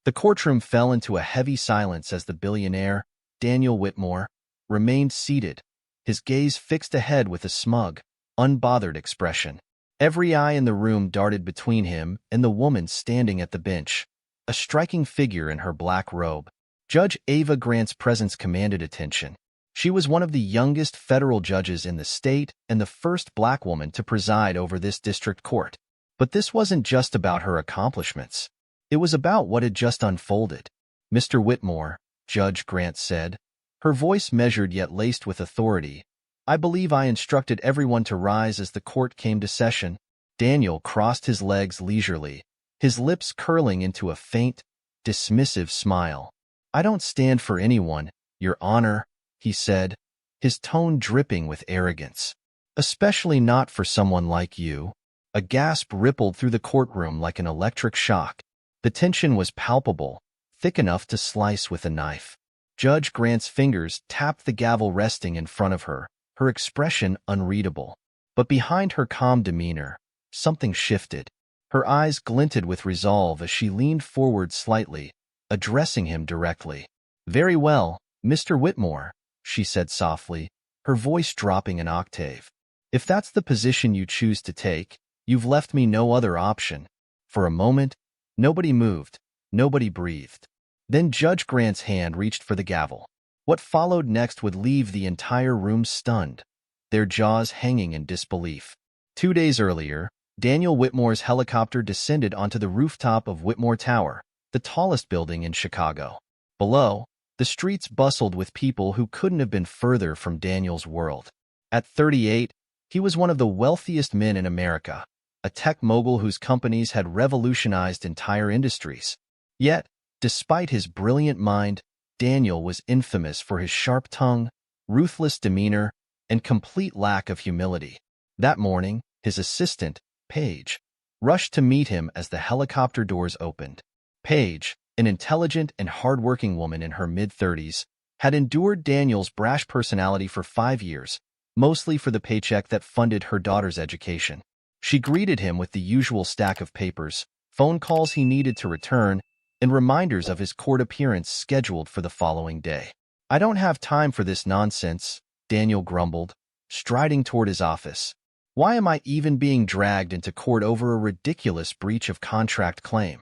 The courtroom fell into a heavy silence as the billionaire, Daniel Whitmore, remained seated, his gaze fixed ahead with a smug, unbothered expression. Every eye in the room darted between him and the woman standing at the bench, a striking figure in her black robe. Judge Ava Grant's presence commanded attention. She was one of the youngest federal judges in the state and the first black woman to preside over this district court. But this wasn't just about her accomplishments. It was about what had just unfolded. "Mr. Whitmore," Judge Grant said, her voice measured yet laced with authority, "I believe I instructed everyone to rise as the court came to session." Daniel crossed his legs leisurely, his lips curling into a faint, dismissive smile. "I don't stand for anyone, Your Honor," he said, his tone dripping with arrogance. "Especially not for someone like you." A gasp rippled through the courtroom like an electric shock. The tension was palpable, thick enough to slice with a knife. Judge Grant's fingers tapped the gavel resting in front of her, her expression unreadable. But behind her calm demeanor, something shifted. Her eyes glinted with resolve as she leaned forward slightly, addressing him directly. "Very well, Mr. Whitmore," she said softly, her voice dropping an octave. "If that's the position you choose to take, you've left me no other option." For a moment, nobody moved, nobody breathed. Then Judge Grant's hand reached for the gavel. What followed next would leave the entire room stunned, their jaws hanging in disbelief. 2 days earlier, Daniel Whitmore's helicopter descended onto the rooftop of Whitmore Tower, the tallest building in Chicago. Below, the streets bustled with people who couldn't have been further from Daniel's world. At 38, he was one of the wealthiest men in America, a tech mogul whose companies had revolutionized entire industries. Yet, despite his brilliant mind, Daniel was infamous for his sharp tongue, ruthless demeanor, and complete lack of humility. That morning, his assistant, Paige, rushed to meet him as the helicopter doors opened. Paige, an intelligent and hardworking woman in her mid-30s, had endured Daniel's brash personality for 5 years, mostly for the paycheck that funded her daughter's education. She greeted him with the usual stack of papers, phone calls he needed to return, and reminders of his court appearance scheduled for the following day. "I don't have time for this nonsense," Daniel grumbled, striding toward his office. "Why am I even being dragged into court over a ridiculous breach of contract claim?"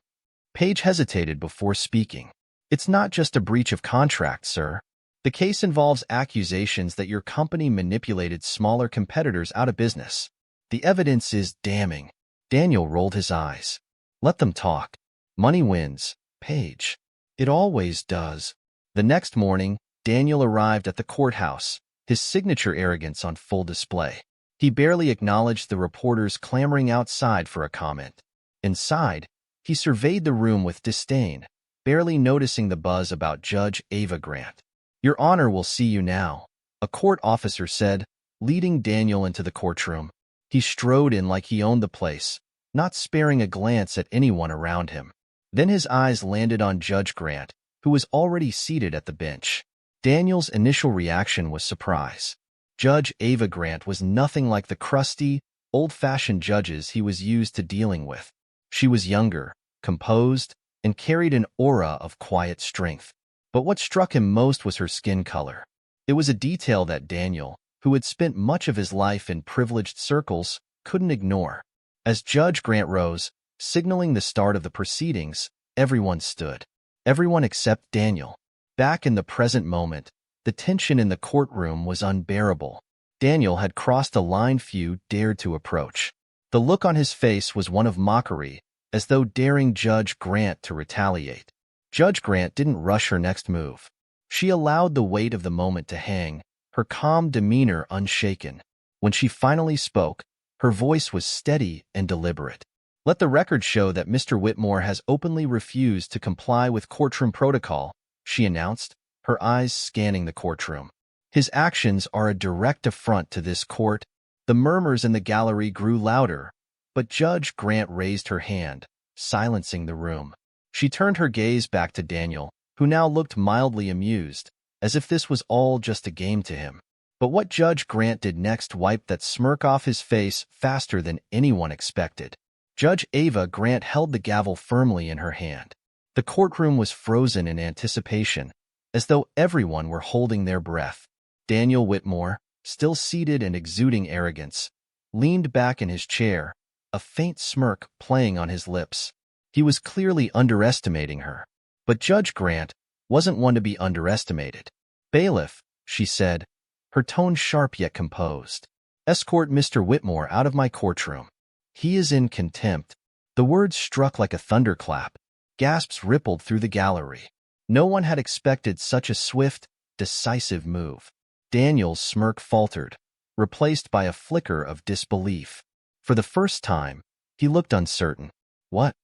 Paige hesitated before speaking. "It's not just a breach of contract, sir. The case involves accusations that your company manipulated smaller competitors out of business. The evidence is damning." Daniel rolled his eyes. "Let them talk. Money wins, Paige. It always does." The next morning, Daniel arrived at the courthouse, his signature arrogance on full display. He barely acknowledged the reporters clamoring outside for a comment. Inside, he surveyed the room with disdain, barely noticing the buzz about Judge Ava Grant. "Your Honor will see you now," a court officer said, leading Daniel into the courtroom. He strode in like he owned the place, not sparing a glance at anyone around him. Then his eyes landed on Judge Grant, who was already seated at the bench. Daniel's initial reaction was surprise. Judge Ava Grant was nothing like the crusty, old-fashioned judges he was used to dealing with. She was younger, composed, and carried an aura of quiet strength. But what struck him most was her skin color. It was a detail that Daniel, who had spent much of his life in privileged circles, couldn't ignore. As Judge Grant rose, signaling the start of the proceedings, everyone stood. Everyone except Daniel. Back in the present moment, the tension in the courtroom was unbearable. Daniel had crossed a line few dared to approach. The look on his face was one of mockery, as though daring Judge Grant to retaliate. Judge Grant didn't rush her next move. She allowed the weight of the moment to hang, her calm demeanor unshaken. When she finally spoke, her voice was steady and deliberate. "Let the record show that Mr. Whitmore has openly refused to comply with courtroom protocol," she announced, her eyes scanning the courtroom. "His actions are a direct affront to this court." The murmurs in the gallery grew louder, but Judge Grant raised her hand, silencing the room. She turned her gaze back to Daniel, who now looked mildly amused, as if this was all just a game to him. But what Judge Grant did next wiped that smirk off his face faster than anyone expected. Judge Ava Grant held the gavel firmly in her hand. The The courtroom was frozen in anticipation, as though everyone were holding their breath. Daniel Whitmore, still seated and exuding arrogance, leaned back in his chair, a faint smirk playing on his lips. He was clearly underestimating her. But Judge Grant wasn't one to be underestimated. "Bailiff," she said, her tone sharp yet composed, "escort Mr. Whitmore out of my courtroom. He is in contempt." The words struck like a thunderclap. Gasps rippled through the gallery. No one had expected such a swift, decisive move. Daniel's smirk faltered, replaced by a flicker of disbelief. For the first time, he looked uncertain. "What?"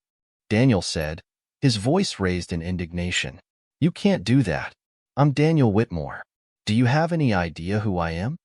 Daniel said, his voice raised in indignation. "You can't do that. I'm Daniel Whitmore. Do you have any idea who I am?"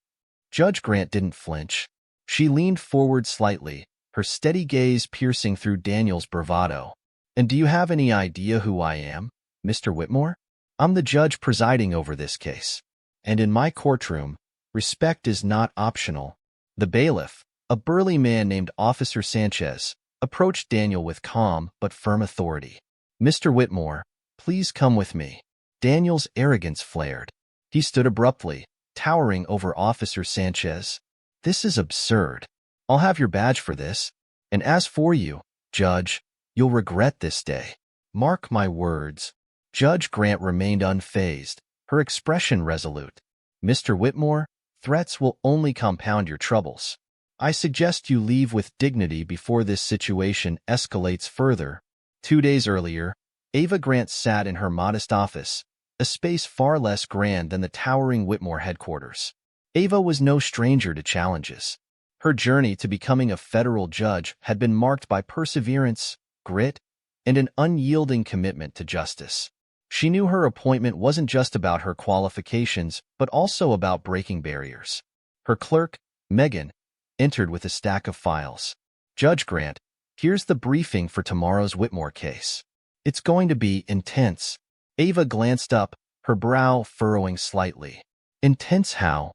Judge Grant didn't flinch. She leaned forward slightly, her steady gaze piercing through Daniel's bravado. "And do you have any idea who I am, Mr. Whitmore? I'm the judge presiding over this case. And in my courtroom, respect is not optional." The bailiff, a burly man named Officer Sanchez, approached Daniel with calm but firm authority. "Mr. Whitmore, please come with me." Daniel's arrogance flared. He stood abruptly, towering over Officer Sanchez. "This is absurd. I'll have your badge for this. And as for you, Judge, you'll regret this day. Mark my words." Judge Grant remained unfazed, her expression resolute. "Mr. Whitmore, threats will only compound your troubles. I suggest you leave with dignity before this situation escalates further." 2 days earlier, Ava Grant sat in her modest office, a space far less grand than the towering Whitmore headquarters. Ava was no stranger to challenges. Her journey to becoming a federal judge had been marked by perseverance, grit, and an unyielding commitment to justice. She knew her appointment wasn't just about her qualifications, but also about breaking barriers. Her clerk, Megan, entered with a stack of files. "Judge Grant, here's the briefing for tomorrow's Whitmore case. It's going to be intense." Ava glanced up, her brow furrowing slightly. "Intense how?"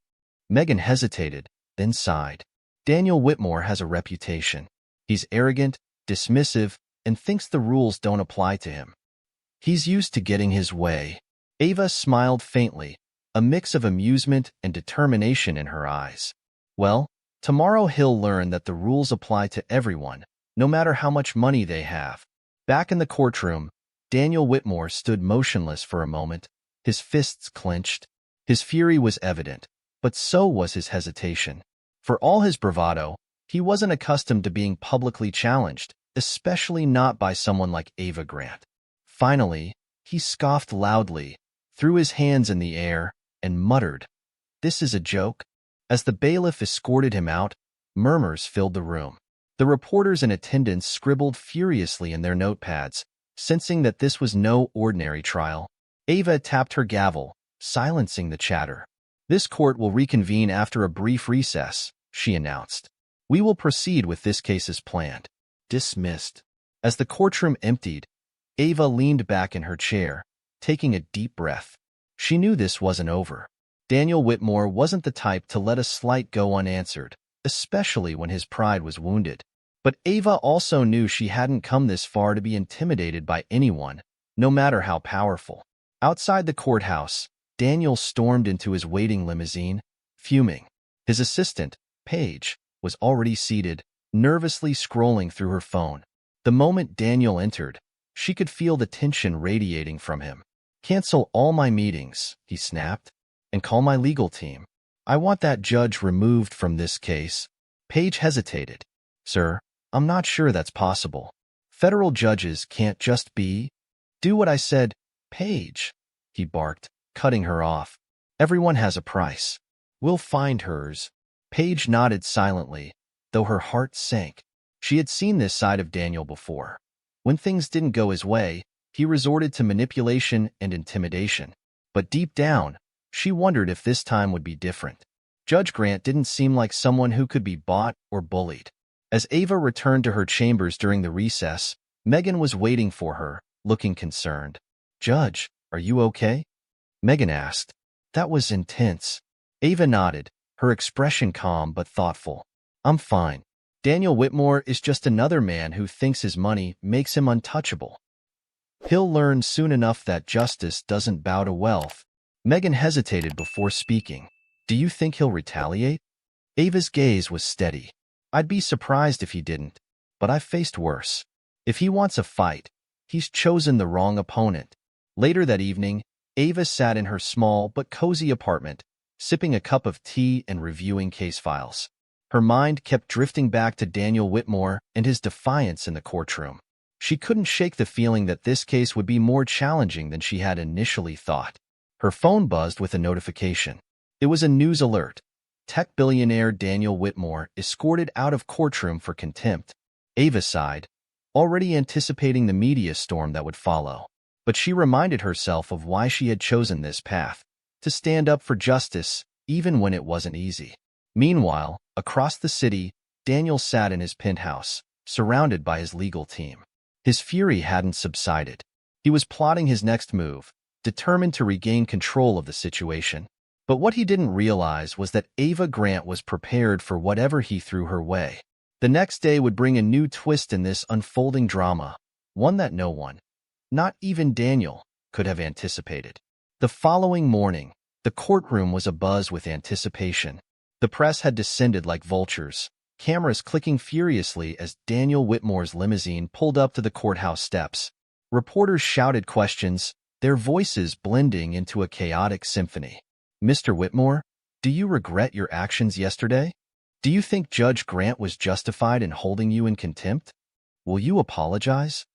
Megan hesitated, then sighed. "Daniel Whitmore has a reputation. He's arrogant, dismissive, and thinks the rules don't apply to him. He's used to getting his way." Ava smiled faintly, a mix of amusement and determination in her eyes. "Well, tomorrow he'll learn that the rules apply to everyone, no matter how much money they have." Back in the courtroom, Daniel Whitmore stood motionless for a moment, his fists clenched. His fury was evident, but so was his hesitation. For all his bravado, he wasn't accustomed to being publicly challenged, especially not by someone like Ava Grant. Finally, he scoffed loudly, threw his hands in the air, and muttered, "This is a joke?" As the bailiff escorted him out, murmurs filled the room. The reporters in attendance scribbled furiously in their notepads, sensing that this was no ordinary trial. Ava tapped her gavel, silencing the chatter. "This court will reconvene after a brief recess," she announced. "We will proceed with this case as planned." Dismissed. As the courtroom emptied, Ava leaned back in her chair, taking a deep breath. She knew this wasn't over. Daniel Whitmore wasn't the type to let a slight go unanswered, especially when his pride was wounded. But Ava also knew she hadn't come this far to be intimidated by anyone, no matter how powerful. Outside the courthouse, Daniel stormed into his waiting limousine, fuming. His assistant, Paige, was already seated, nervously scrolling through her phone. The moment Daniel entered, she could feel the tension radiating from him. "Cancel all my meetings," he snapped, "and call my legal team. I want that judge removed from this case." Paige hesitated. "Sir, I'm not sure that's possible. Federal judges can't just be—" "Do what I said, Paige," he barked, cutting her off. "Everyone has a price. We'll find hers." Paige nodded silently, though her heart sank. She had seen this side of Daniel before. When things didn't go his way, he resorted to manipulation and intimidation. But deep down, she wondered if this time would be different. Judge Grant didn't seem like someone who could be bought or bullied. As Ava returned to her chambers during the recess, Megan was waiting for her, looking concerned. "Judge, are you okay?" Megan asked. "That was intense." Ava nodded, her expression calm but thoughtful. "I'm fine. Daniel Whitmore is just another man who thinks his money makes him untouchable." He'll learn soon enough that justice doesn't bow to wealth. Megan hesitated before speaking. Do you think he'll retaliate? Ava's gaze was steady. I'd be surprised if he didn't, but I've faced worse. If he wants a fight, he's chosen the wrong opponent. Later that evening, Ava sat in her small but cozy apartment, sipping a cup of tea and reviewing case files. Her mind kept drifting back to Daniel Whitmore and his defiance in the courtroom. She couldn't shake the feeling that this case would be more challenging than she had initially thought. Her phone buzzed with a notification. It was a news alert. Tech billionaire Daniel Whitmore escorted out of courtroom for contempt. Ava sighed, already anticipating the media storm that would follow. But she reminded herself of why she had chosen this path, to stand up for justice, even when it wasn't easy. Meanwhile, across the city, Daniel sat in his penthouse, surrounded by his legal team. His fury hadn't subsided. He was plotting his next move, determined to regain control of the situation. But what he didn't realize was that Ava Grant was prepared for whatever he threw her way. The next day would bring a new twist in this unfolding drama, one that no one, not even Daniel, could have anticipated. The following morning, the courtroom was abuzz with anticipation. The press had descended like vultures, cameras clicking furiously as Daniel Whitmore's limousine pulled up to the courthouse steps. Reporters shouted questions, their voices blending into a chaotic symphony. Mr. Whitmore, do you regret your actions yesterday? Do you think Judge Grant was justified in holding you in contempt? Will you apologize?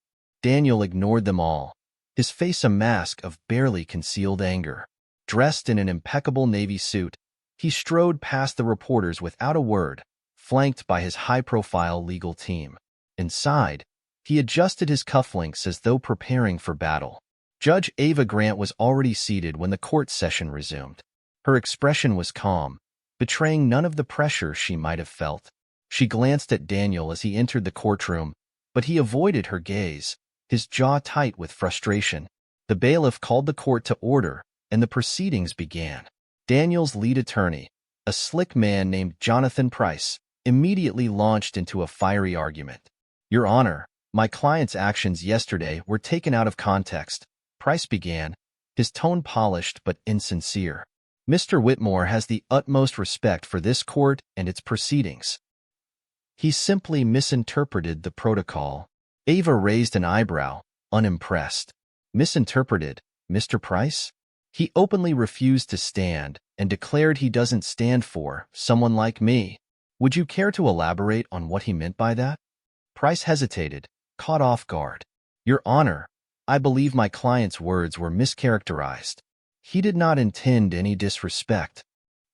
Daniel ignored them all, his face a mask of barely concealed anger. Dressed in an impeccable navy suit, he strode past the reporters without a word, flanked by his high-profile legal team. Inside, he adjusted his cufflinks as though preparing for battle. Judge Ava Grant was already seated when the court session resumed. Her expression was calm, betraying none of the pressure she might have felt. She glanced at Daniel as he entered the courtroom, but he avoided her gaze, his jaw tight with frustration. The bailiff called the court to order, and the proceedings began. Daniel's lead attorney, a slick man named Jonathan Price, immediately launched into a fiery argument. Your Honor, my client's actions yesterday were taken out of context, Price began, his tone polished but insincere. Mr. Whitmore has the utmost respect for this court and its proceedings. He simply misinterpreted the protocol. Ava raised an eyebrow, unimpressed. Misinterpreted, Mr. Price? He openly refused to stand and declared he doesn't stand for someone like me. Would you care to elaborate on what he meant by that? Price hesitated, caught off guard. Your Honor, I believe my client's words were mischaracterized. He did not intend any disrespect.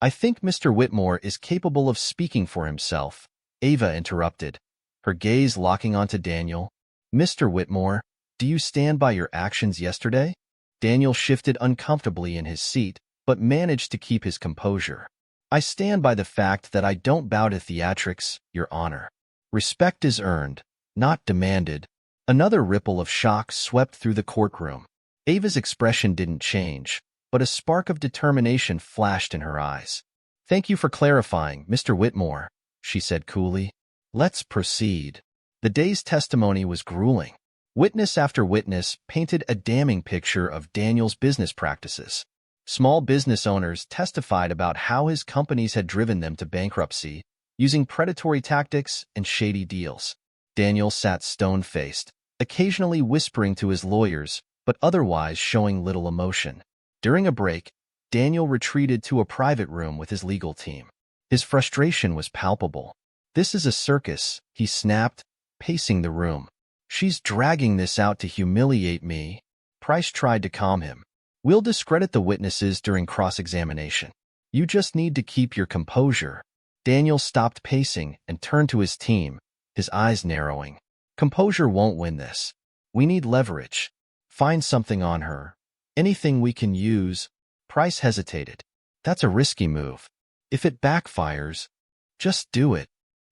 I think Mr. Whitmore is capable of speaking for himself, Ava interrupted, her gaze locking onto Daniel. Mr. Whitmore, do you stand by your actions yesterday? Daniel shifted uncomfortably in his seat, but managed to keep his composure. I stand by the fact that I don't bow to theatrics, Your Honor. Respect is earned, not demanded. Another ripple of shock swept through the courtroom. Ava's expression didn't change, but a spark of determination flashed in her eyes. Thank you for clarifying, Mr. Whitmore, she said coolly. Let's proceed. The day's testimony was grueling. Witness after witness painted a damning picture of Daniel's business practices. Small business owners testified about how his companies had driven them to bankruptcy, using predatory tactics and shady deals. Daniel sat stone-faced, occasionally whispering to his lawyers, but otherwise showing little emotion. During a break, Daniel retreated to a private room with his legal team. His frustration was palpable. This is a circus, he snapped, pacing the room. She's dragging this out to humiliate me. Price tried to calm him. We'll discredit the witnesses during cross-examination. You just need to keep your composure. Daniel stopped pacing and turned to his team, his eyes narrowing. Composure won't win this. We need leverage. Find something on her. Anything we can use. Price hesitated. That's a risky move. If it backfires, just do it,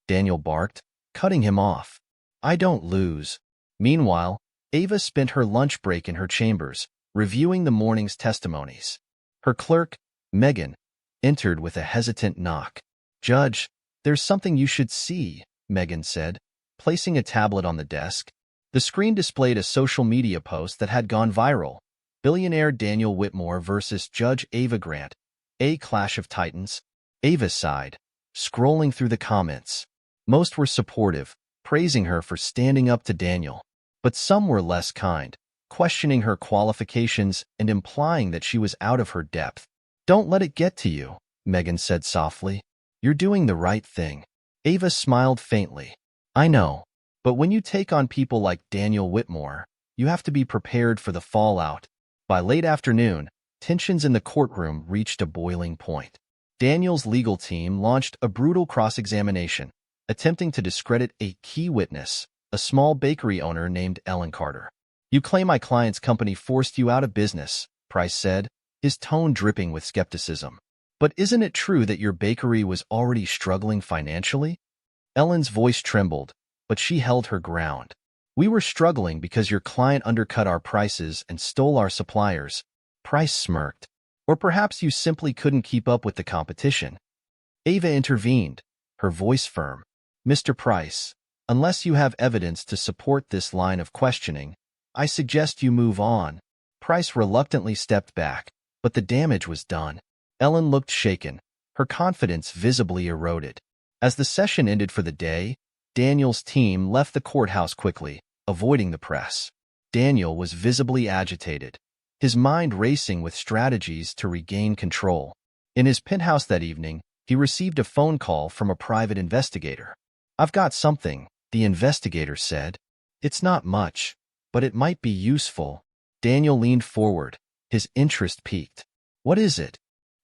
Daniel barked, cutting him off. I don't lose. Meanwhile, Ava spent her lunch break in her chambers, reviewing the morning's testimonies. Her clerk, Megan, entered with a hesitant knock. Judge, there's something you should see, Megan said, placing a tablet on the desk. The screen displayed a social media post that had gone viral. Billionaire Daniel Whitmore versus Judge Ava Grant. A clash of titans. Ava sighed, scrolling through the comments. Most were supportive, praising her for standing up to Daniel. But some were less kind, questioning her qualifications and implying that she was out of her depth. "Don't let it get to you," Megan said softly. "You're doing the right thing." Ava smiled faintly. "I know. But when you take on people like Daniel Whitmore, you have to be prepared for the fallout." By late afternoon, tensions in the courtroom reached a boiling point. Daniel's legal team launched a brutal cross-examination, attempting to discredit a key witness, a small bakery owner named Ellen Carter. "You claim my client's company forced you out of business," Price said, his tone dripping with skepticism. "But isn't it true that your bakery was already struggling financially?" Ellen's voice trembled, but she held her ground. "We were struggling because your client undercut our prices and stole our suppliers." Price smirked. "Or perhaps you simply couldn't keep up with the competition." Ava intervened, her voice firm. "Mr. Price, unless you have evidence to support this line of questioning, I suggest you move on." Price reluctantly stepped back, but the damage was done. Ellen looked shaken, her confidence visibly eroded. As the session ended for the day, Daniel's team left the courthouse quickly, avoiding the press. Daniel was visibly agitated, his mind racing with strategies to regain control. In his penthouse that evening, he received a phone call from a private investigator. "I've got something," the investigator said. "It's not much, but it might be useful." Daniel leaned forward, his interest piqued. "What is it?"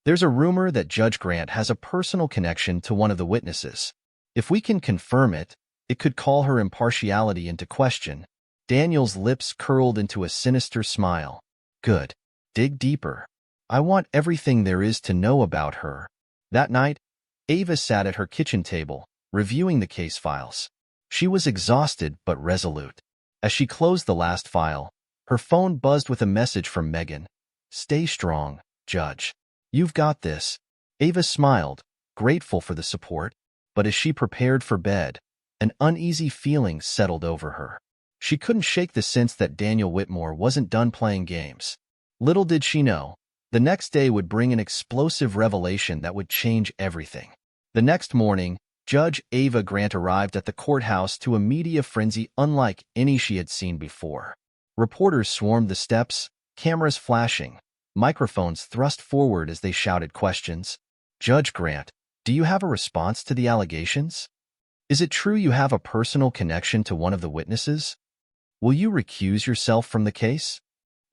"There's a rumor that Judge Grant has a personal connection to one of the witnesses. If we can confirm it, it could call her impartiality into question." Daniel's lips curled into a sinister smile. "Good. Dig deeper. I want everything there is to know about her." That night, Ava sat at her kitchen table, reviewing the case files. She was exhausted but resolute. As she closed the last file, her phone buzzed with a message from Megan. "Stay strong, Judge. You've got this." Ava smiled, grateful for the support, but as she prepared for bed, an uneasy feeling settled over her. She couldn't shake the sense that Daniel Whitmore wasn't done playing games. Little did she know, the next day would bring an explosive revelation that would change everything. The next morning, Judge Ava Grant arrived at the courthouse to a media frenzy unlike any she had seen before. Reporters swarmed the steps, cameras flashing, microphones thrust forward as they shouted questions. "Judge Grant, do you have a response to the allegations? Is it true you have a personal connection to one of the witnesses? Will you recuse yourself from the case?"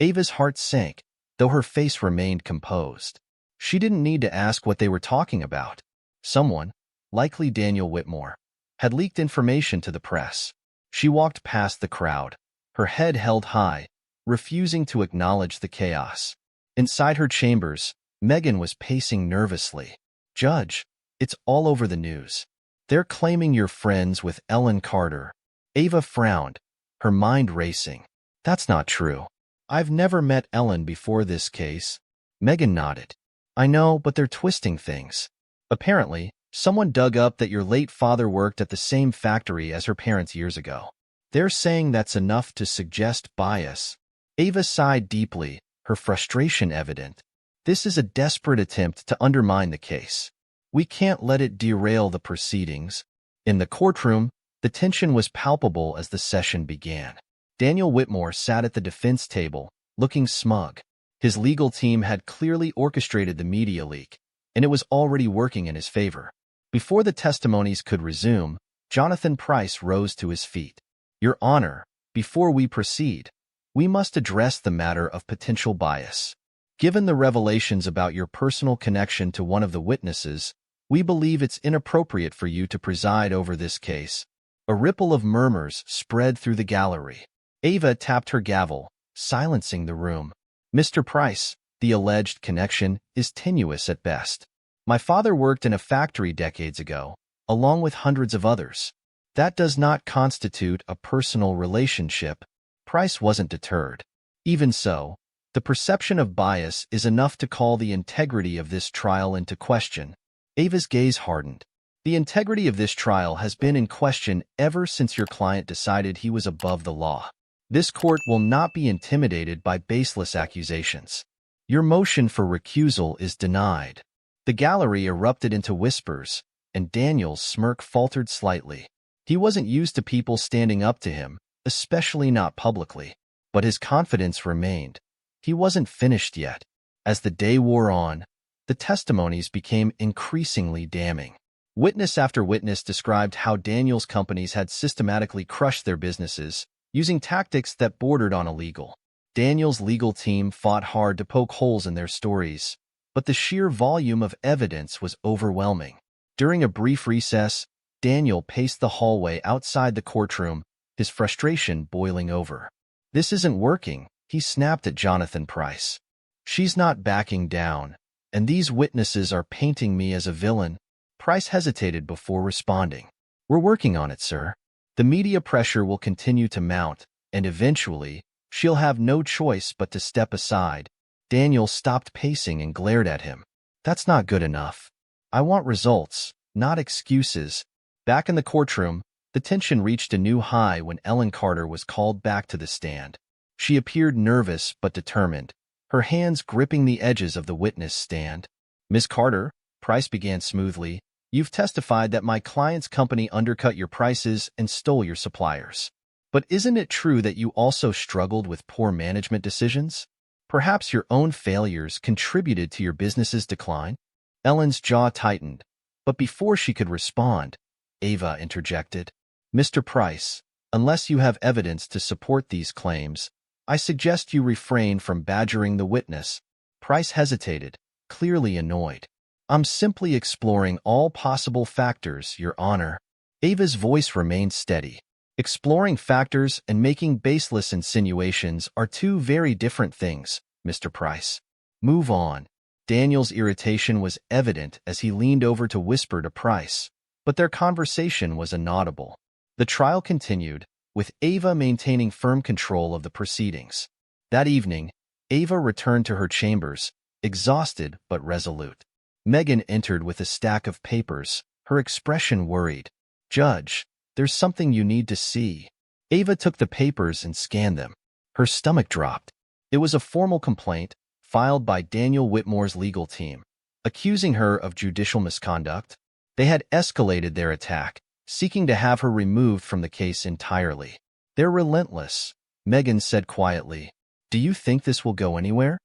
Ava's heart sank, though her face remained composed. She didn't need to ask what they were talking about. Someone, likely Daniel Whitmore, had leaked information to the press. She walked past the crowd, her head held high, refusing to acknowledge the chaos. Inside her chambers, Megan was pacing nervously. "Judge, it's all over the news. They're claiming you're friends with Ellen Carter." Ava frowned, her mind racing. "That's not true. I've never met Ellen before this case." Megan nodded. "I know, but they're twisting things. Apparently, someone dug up that your late father worked at the same factory as her parents years ago. They're saying that's enough to suggest bias." Ava sighed deeply, her frustration evident. "This is a desperate attempt to undermine the case. We can't let it derail the proceedings." In the courtroom, the tension was palpable as the session began. Daniel Whitmore sat at the defense table, looking smug. His legal team had clearly orchestrated the media leak, and it was already working in his favor. Before the testimonies could resume, Jonathan Price rose to his feet. "Your Honor, before we proceed, we must address the matter of potential bias. Given the revelations about your personal connection to one of the witnesses, we believe it's inappropriate for you to preside over this case." A ripple of murmurs spread through the gallery. Ava tapped her gavel, silencing the room. "Mr. Price, the alleged connection is tenuous at best. My father worked in a factory decades ago, along with hundreds of others. That does not constitute a personal relationship." Price wasn't deterred. "Even so, the perception of bias is enough to call the integrity of this trial into question." Ava's gaze hardened. The integrity of this trial has been in question ever since your client decided he was above the law. This court will not be intimidated by baseless accusations. Your motion for recusal is denied. The gallery erupted into whispers, and Daniel's smirk faltered slightly. He wasn't used to people standing up to him, especially not publicly. But his confidence remained. He wasn't finished yet. As the day wore on, the testimonies became increasingly damning. Witness after witness described how Daniel's companies had systematically crushed their businesses, using tactics that bordered on illegal. Daniel's legal team fought hard to poke holes in their stories, but the sheer volume of evidence was overwhelming. During a brief recess, Daniel paced the hallway outside the courtroom, his frustration boiling over. "This isn't working," he snapped at Jonathan Price. "She's not backing down, and these witnesses are painting me as a villain." Price hesitated before responding. "We're working on it, sir. The media pressure will continue to mount, and eventually, she'll have no choice but to step aside." Daniel stopped pacing and glared at him. "That's not good enough. I want results, not excuses." Back in the courtroom, the tension reached a new high when Ellen Carter was called back to the stand. She appeared nervous but determined, her hands gripping the edges of the witness stand. "Miss Carter," Price began smoothly, "you've testified that my client's company undercut your prices and stole your suppliers. But isn't it true that you also struggled with poor management decisions? Perhaps your own failures contributed to your business's decline?" Ellen's jaw tightened, but before she could respond, Ava interjected. "Mr. Price, unless you have evidence to support these claims, I suggest you refrain from badgering the witness." Price hesitated, clearly annoyed. "I'm simply exploring all possible factors, Your Honor." Ava's voice remained steady. "Exploring factors and making baseless insinuations are two very different things, Mr. Price. Move on." Daniel's irritation was evident as he leaned over to whisper to Price, but their conversation was inaudible. The trial continued, with Ava maintaining firm control of the proceedings. That evening, Ava returned to her chambers, exhausted but resolute. Megan entered with a stack of papers, her expression worried. "Judge, there's something you need to see." Ava took the papers and scanned them. Her stomach dropped. It was a formal complaint, filed by Daniel Whitmore's legal team, accusing her of judicial misconduct. They had escalated their attack, seeking to have her removed from the case entirely. "They're relentless," Megan said quietly. "Do you think this will go anywhere?"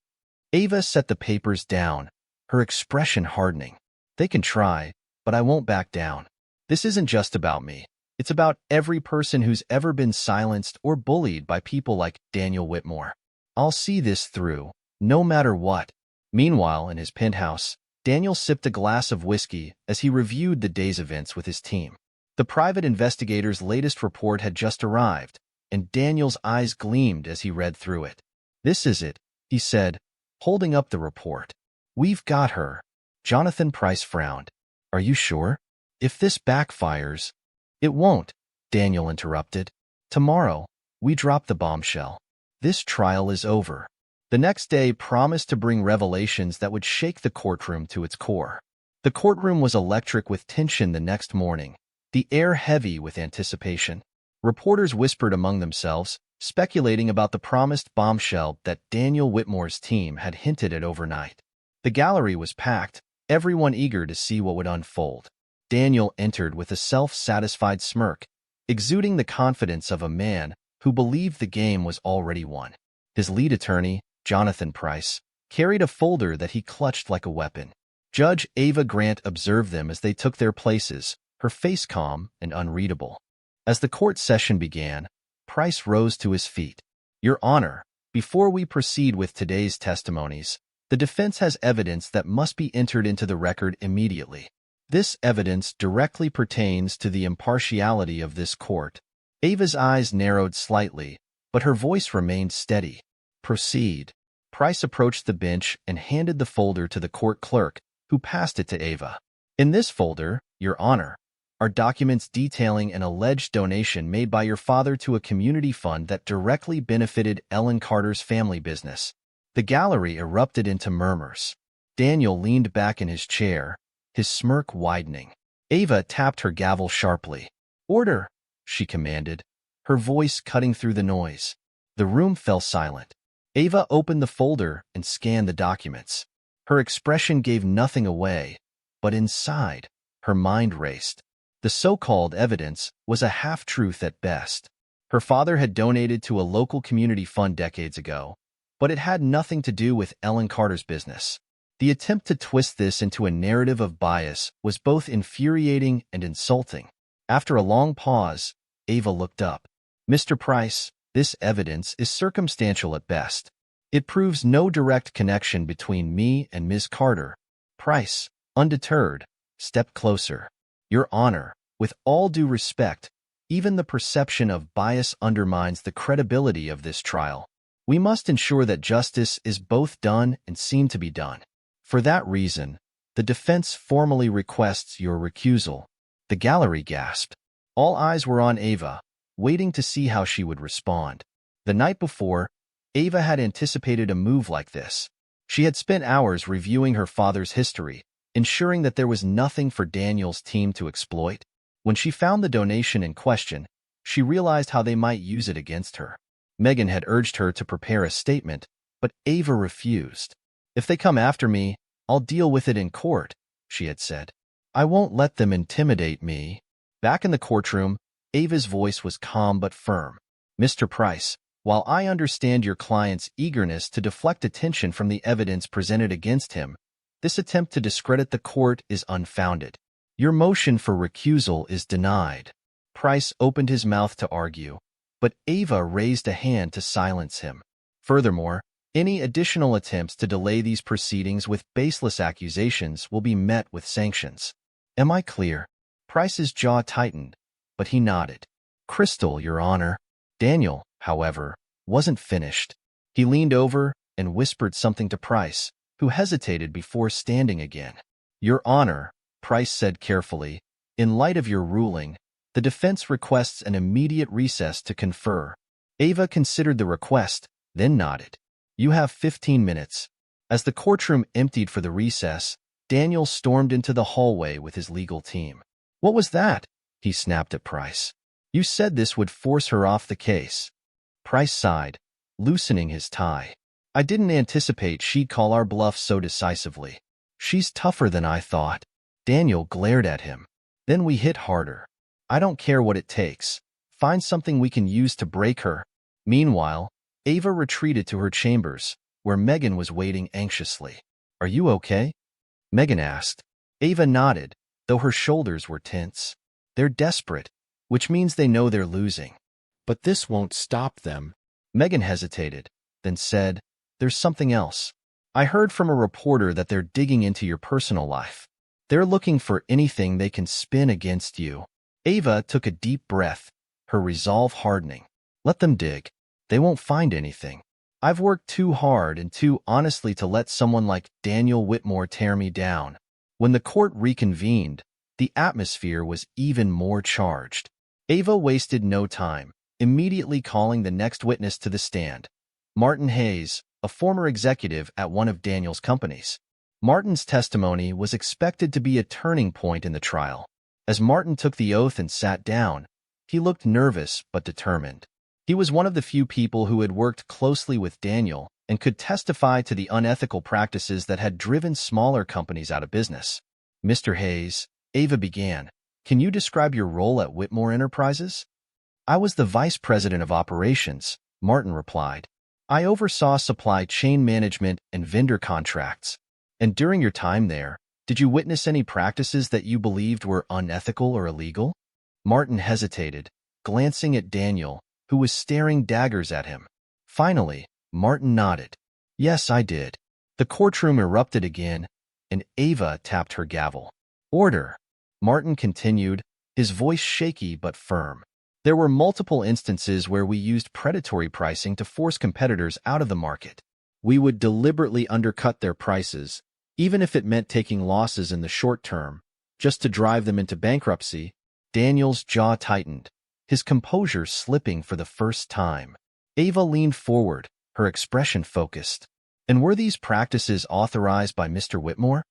Ava set the papers down, her expression hardening. "They can try, but I won't back down. This isn't just about me. It's about every person who's ever been silenced or bullied by people like Daniel Whitmore. I'll see this through, no matter what." Meanwhile, in his penthouse, Daniel sipped a glass of whiskey as he reviewed the day's events with his team. The private investigator's latest report had just arrived, and Daniel's eyes gleamed as he read through it. "This is it," he said, holding up the report. "We've got her." Jonathan Price frowned. "Are you sure? If this backfires—" "It won't," Daniel interrupted. "Tomorrow, we drop the bombshell. This trial is over." The next day promised to bring revelations that would shake the courtroom to its core. The courtroom was electric with tension the next morning, the air heavy with anticipation. Reporters whispered among themselves, speculating about the promised bombshell that Daniel Whitmore's team had hinted at overnight. The gallery was packed, everyone eager to see what would unfold. Daniel entered with a self-satisfied smirk, exuding the confidence of a man who believed the game was already won. His lead attorney, Jonathan Price, carried a folder that he clutched like a weapon. Judge Ava Grant observed them as they took their places, her face calm and unreadable. As the court session began, Price rose to his feet. "Your Honor, before we proceed with today's testimonies, the defense has evidence that must be entered into the record immediately. This evidence directly pertains to the impartiality of this court." Ava's eyes narrowed slightly, but her voice remained steady. "Proceed." Price approached the bench and handed the folder to the court clerk, who passed it to Ava. "In this folder, Your Honor, are documents detailing an alleged donation made by your father to a community fund that directly benefited Ellen Carter's family business." The gallery erupted into murmurs. Daniel leaned back in his chair, his smirk widening. Ava tapped her gavel sharply. "Order," she commanded, her voice cutting through the noise. The room fell silent. Ava opened the folder and scanned the documents. Her expression gave nothing away, but inside, her mind raced. The so-called evidence was a half-truth at best. Her father had donated to a local community fund decades ago, but it had nothing to do with Ellen Carter's business. The attempt to twist this into a narrative of bias was both infuriating and insulting. After a long pause, Ava looked up. "Mr. Price, this evidence is circumstantial at best. It proves no direct connection between me and Ms. Carter." Price, undeterred, stepped closer. "Your Honor, with all due respect, even the perception of bias undermines the credibility of this trial. We must ensure that justice is both done and seen to be done. For that reason, the defense formally requests your recusal." The gallery gasped. All eyes were on Ava, waiting to see how she would respond. The night before, Ava had anticipated a move like this. She had spent hours reviewing her father's history, ensuring that there was nothing for Daniel's team to exploit. When she found the donation in question, she realized how they might use it against her. Megan had urged her to prepare a statement, but Ava refused. "If they come after me, I'll deal with it in court," she had said. "I won't let them intimidate me." Back in the courtroom, Ava's voice was calm but firm. "Mr. Price, while I understand your client's eagerness to deflect attention from the evidence presented against him, this attempt to discredit the court is unfounded. Your motion for recusal is denied." Price opened his mouth to argue, but Ava raised a hand to silence him. Furthermore, any additional attempts to delay these proceedings with baseless accusations will be met with sanctions. Am I clear? Price's jaw tightened, but he nodded. "Crystal, Your Honor." Daniel, however, wasn't finished. He leaned over and whispered something to Price, who hesitated before standing again. "Your Honor," Price said carefully, "in light of your ruling, the defense requests an immediate recess to confer." Ava considered the request, then nodded. "You have 15 minutes. As the courtroom emptied for the recess, Daniel stormed into the hallway with his legal team. "What was that?" he snapped at Price. "You said this would force her off the case." Price sighed, loosening his tie. "I didn't anticipate she'd call our bluff so decisively. She's tougher than I thought." Daniel glared at him. "Then we hit harder. I don't care what it takes. Find something we can use to break her." Meanwhile, Ava retreated to her chambers, where Megan was waiting anxiously. "Are you okay?" Megan asked. Ava nodded, though her shoulders were tense. "They're desperate, which means they know they're losing. But this won't stop them." Megan hesitated, then said, "There's something else. I heard from a reporter that they're digging into your personal life. They're looking for anything they can spin against you." Ava took a deep breath, her resolve hardening. "Let them dig. They won't find anything. I've worked too hard and too honestly to let someone like Daniel Whitmore tear me down." When the court reconvened, the atmosphere was even more charged. Ava wasted no time, immediately calling the next witness to the stand, Martin Hayes, a former executive at one of Daniel's companies. Martin's testimony was expected to be a turning point in the trial. As Martin took the oath and sat down, he looked nervous but determined. He was one of the few people who had worked closely with Daniel and could testify to the unethical practices that had driven smaller companies out of business. "Mr. Hayes," Ava began, "can you describe your role at Whitmore Enterprises?" "I was the vice president of operations," Martin replied. "I oversaw supply chain management and vendor contracts." "And during your time there, did you witness any practices that you believed were unethical or illegal?" Martin hesitated, glancing at Daniel, who was staring daggers at him. Finally, Martin nodded. "Yes, I did." The courtroom erupted again, and Ava tapped her gavel. "Order," Martin continued, his voice shaky but firm. "There were multiple instances where we used predatory pricing to force competitors out of the market. We would deliberately undercut their prices, even if it meant taking losses in the short term, just to drive them into bankruptcy." Daniel's jaw tightened, his composure slipping for the first time. Ava leaned forward, her expression focused. "And were these practices authorized by Mr. Whitmore?"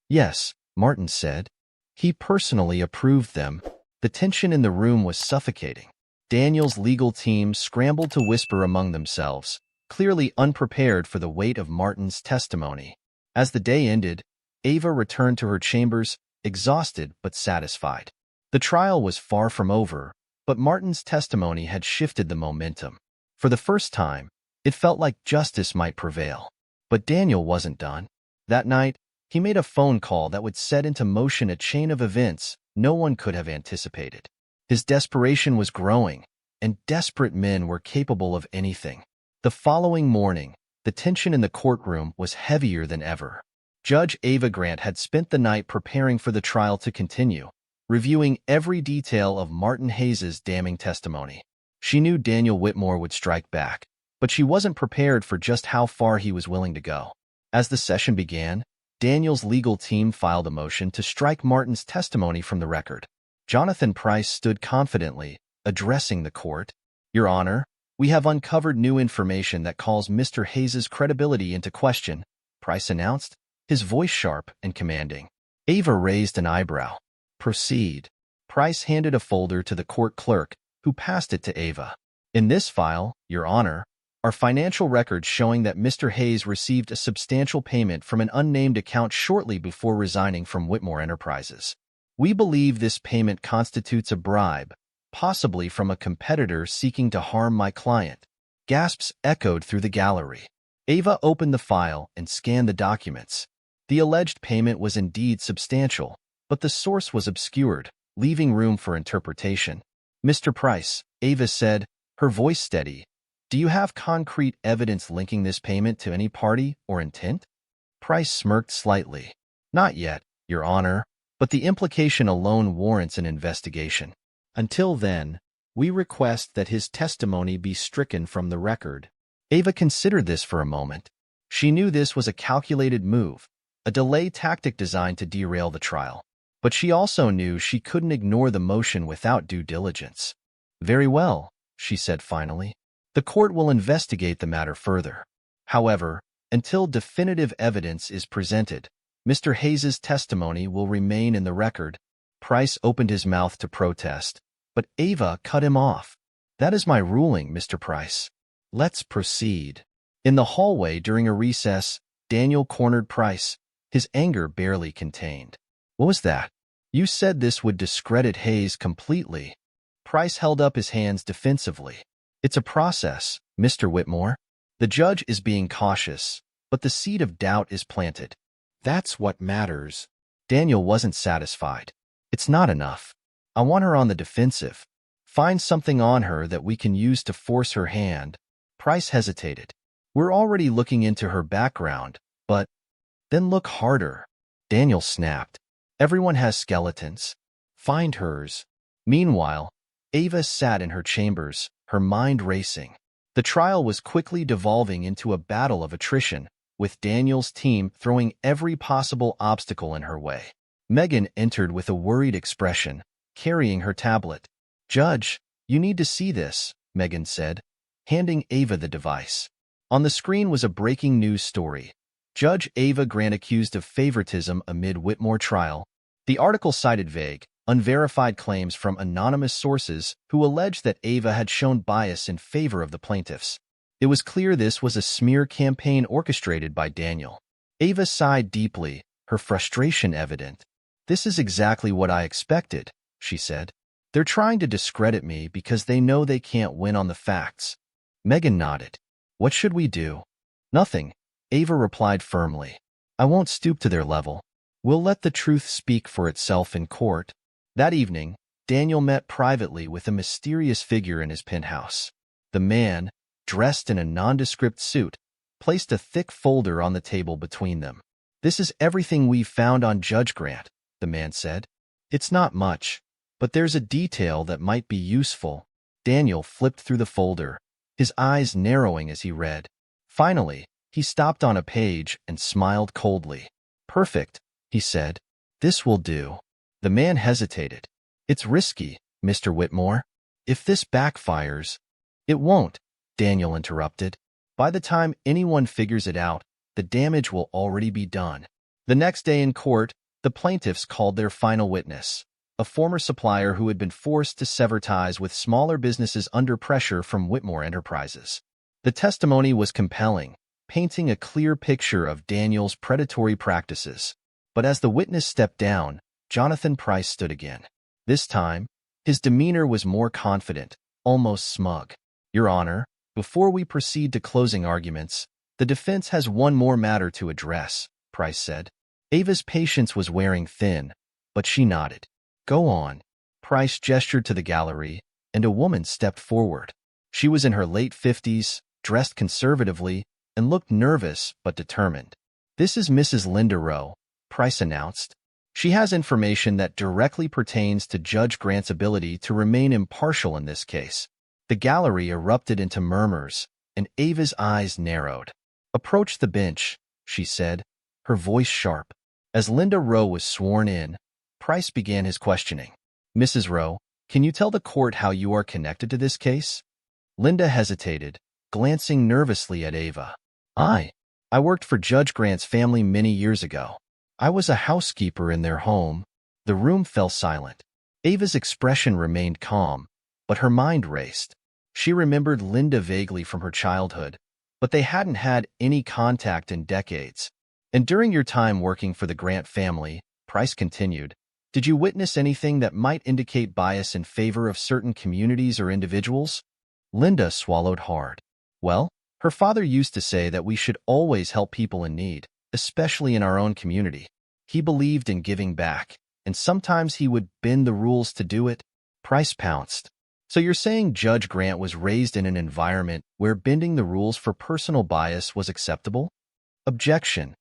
"Yes," Martin said. He personally approved them. The tension in the room was suffocating. Daniel's legal team scrambled to whisper among themselves, clearly unprepared for the weight of Martin's testimony. As the day ended, Ava returned to her chambers, exhausted but satisfied. The trial was far from over, but Martin's testimony had shifted the momentum. For the first time, it felt like justice might prevail. But Daniel wasn't done. That night, he made a phone call that would set into motion a chain of events no one could have anticipated. His desperation was growing, and desperate men were capable of anything. The following morning, the tension in the courtroom was heavier than ever. Judge Ava Grant had spent the night preparing for the trial to continue, reviewing every detail of Martin Hayes' damning testimony. She knew Daniel Whitmore would strike back, but she wasn't prepared for just how far he was willing to go. As the session began, Daniel's legal team filed a motion to strike Martin's testimony from the record. Jonathan Price stood confidently, addressing the court. "Your Honor, we have uncovered new information that calls Mr. Hayes' credibility into question," Price announced, his voice sharp and commanding. Ava raised an eyebrow. "Proceed." Price handed a folder to the court clerk, who passed it to Ava. "In this file, Your Honor, are financial records showing that Mr. Hayes received a substantial payment from an unnamed account shortly before resigning from Whitmore Enterprises. We believe this payment constitutes a bribe, possibly from a competitor seeking to harm my client." Gasps echoed through the gallery. Ava opened the file and scanned the documents. The alleged payment was indeed substantial, but the source was obscured, leaving room for interpretation. "Mr. Price," Ava said, her voice steady, "do you have concrete evidence linking this payment to any party or intent?" Price smirked slightly. "Not yet, Your Honor, but the implication alone warrants an investigation. Until then, we request that his testimony be stricken from the record." Ava considered this for a moment. She knew this was a calculated move, a delay tactic designed to derail the trial. But she also knew she couldn't ignore the motion without due diligence. "Very well," she said finally. "The court will investigate the matter further. However, until definitive evidence is presented, Mr. Hayes' testimony will remain in the record." Price opened his mouth to protest, but Ava cut him off. "That is my ruling, Mr. Price. Let's proceed." In the hallway during a recess, Daniel cornered Price, his anger barely contained. "What was that? You said this would discredit Hayes completely." Price held up his hands defensively. "It's a process, Mr. Whitmore. The judge is being cautious, but the seed of doubt is planted. That's what matters." Daniel wasn't satisfied. "It's not enough. I want her on the defensive. Find something on her that we can use to force her hand." Price hesitated. "We're already looking into her background, but..." "Then look harder," Daniel snapped. "Everyone has skeletons. Find hers." Meanwhile, Ava sat in her chambers, her mind racing. The trial was quickly devolving into a battle of attrition, with Daniel's team throwing every possible obstacle in her way. Megan entered with a worried expression, carrying her tablet. "Judge, you need to see this," Megan said, handing Ava the device. On the screen was a breaking news story. Judge Ava Grant accused of favoritism amid Whitmore trial. The article cited vague, unverified claims from anonymous sources who alleged that Ava had shown bias in favor of the plaintiffs. It was clear this was a smear campaign orchestrated by Daniel. Ava sighed deeply, her frustration evident. "This is exactly what I expected," she said. "They're trying to discredit me because they know they can't win on the facts." Megan nodded. "What should we do?" "Nothing," Ava replied firmly. "I won't stoop to their level. We'll let the truth speak for itself in court." That evening, Daniel met privately with a mysterious figure in his penthouse. The man, dressed in a nondescript suit, placed a thick folder on the table between them. "This is everything we've found on Judge Grant," the man said. "It's not much, but there's a detail that might be useful." Daniel flipped through the folder, his eyes narrowing as he read. Finally, he stopped on a page and smiled coldly. "Perfect," he said. "This will do." The man hesitated. "It's risky, Mr. Whitmore. If this backfires..." "It won't," Daniel interrupted. "By the time anyone figures it out, the damage will already be done." The next day in court, the The plaintiffs called their final witness, a former supplier who had been forced to sever ties with smaller businesses under pressure from Whitmore Enterprises. The testimony was compelling, painting a clear picture of Daniel's predatory practices. But as the witness stepped down, Jonathan Price stood again. This time, his demeanor was more confident, almost smug. "Your Honor, before we proceed to closing arguments, the defense has one more matter to address," Price said. Ava's patience was wearing thin, but she nodded. "Go on." Price gestured to the gallery, and a woman stepped forward. She was in her late 50s, dressed conservatively, and looked nervous but determined. "This is Mrs. Linda Rowe," Price announced. "She has information that directly pertains to Judge Grant's ability to remain impartial in this case." The gallery erupted into murmurs, and Ava's eyes narrowed. "Approach the bench," she said, her voice sharp. As Linda Rowe was sworn in, Price began his questioning. "Mrs. Rowe, can you tell the court how you are connected to this case?" Linda hesitated, glancing nervously at Ava. I worked for Judge Grant's family many years ago. I was a housekeeper in their home." The room fell silent. Ava's expression remained calm, but her mind raced. She remembered Linda vaguely from her childhood, but they hadn't had any contact in decades. "And during your time working for the Grant family," Price continued, "did you witness anything that might indicate bias in favor of certain communities or individuals?" Linda swallowed hard. "Well, her father used to say that we should always help people in need, especially in our own community. He believed in giving back, and sometimes he would bend the rules to do it." Price pounced. "So you're saying Judge Grant was raised in an environment where bending the rules for personal bias was acceptable?" "Objection."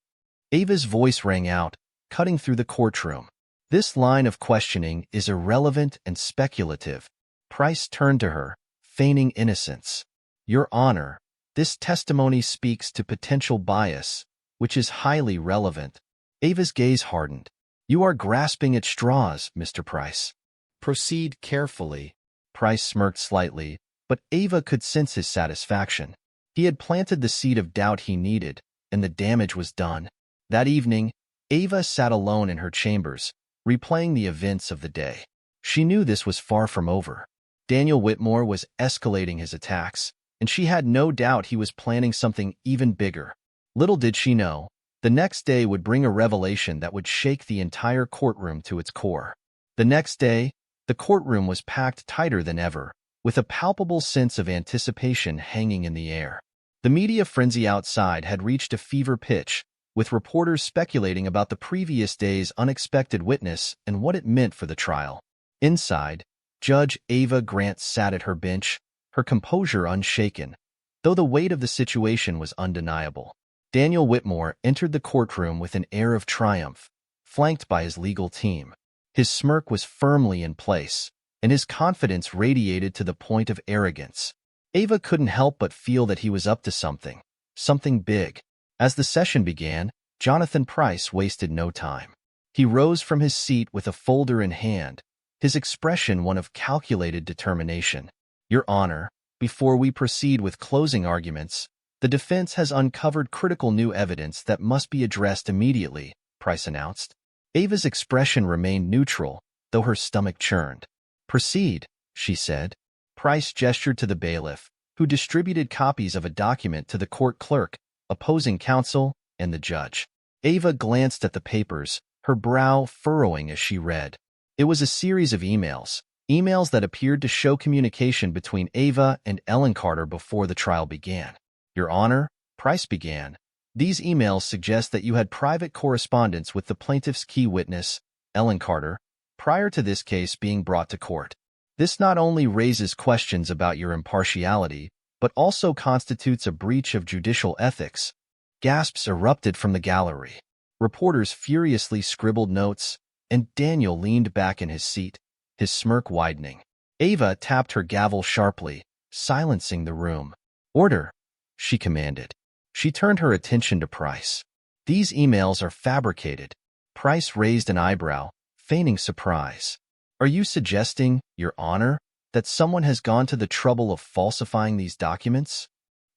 Ava's voice rang out, cutting through the courtroom. "This line of questioning is irrelevant and speculative." Price turned to her, feigning innocence. "Your Honor, this testimony speaks to potential bias, which is highly relevant." Ava's gaze hardened. "You are grasping at straws, Mr. Price." "Proceed carefully." Price smirked slightly, but Ava could sense his satisfaction. He had planted the seed of doubt he needed, and the damage was done. That evening, Ava sat alone in her chambers, replaying the events of the day. She knew this was far from over. Daniel Whitmore was escalating his attacks, and she had no doubt he was planning something even bigger. Little did she know, the next day would bring a revelation that would shake the entire courtroom to its core. The next day, the courtroom was packed tighter than ever, with a palpable sense of anticipation hanging in the air. The media frenzy outside had reached a fever pitch, with reporters speculating about the previous day's unexpected witness and what it meant for the trial. Inside, Judge Ava Grant sat at her bench, her composure unshaken, though the weight of the situation was undeniable. Daniel Whitmore entered the courtroom with an air of triumph, flanked by his legal team. His smirk was firmly in place, and his confidence radiated to the point of arrogance. Ava couldn't help but feel that he was up to something big. As the session began, Jonathan Price wasted no time. He rose from his seat with a folder in hand, his expression one of calculated determination. "Your Honor, before we proceed with closing arguments, the defense has uncovered critical new evidence that must be addressed immediately," Price announced. Ava's expression remained neutral, though her stomach churned. "Proceed," she said. Price gestured to the bailiff, who distributed copies of a document to the court clerk, opposing counsel, and the judge. Ava glanced at the papers, her brow furrowing as she read. It was a series of emails that appeared to show communication between Ava and Ellen Carter before the trial began. "Your Honor," Price began, "these emails suggest that you had private correspondence with the plaintiff's key witness, Ellen Carter, prior to this case being brought to court. This not only raises questions about your impartiality, but also constitutes a breach of judicial ethics." Gasps erupted from the gallery. Reporters furiously scribbled notes, and Daniel leaned back in his seat, his smirk widening. Ava tapped her gavel sharply, silencing the room. "Order," she commanded. She turned her attention to Price. "These emails are fabricated." Price raised an eyebrow, feigning surprise. "Are you suggesting, Your Honor, that someone has gone to the trouble of falsifying these documents?"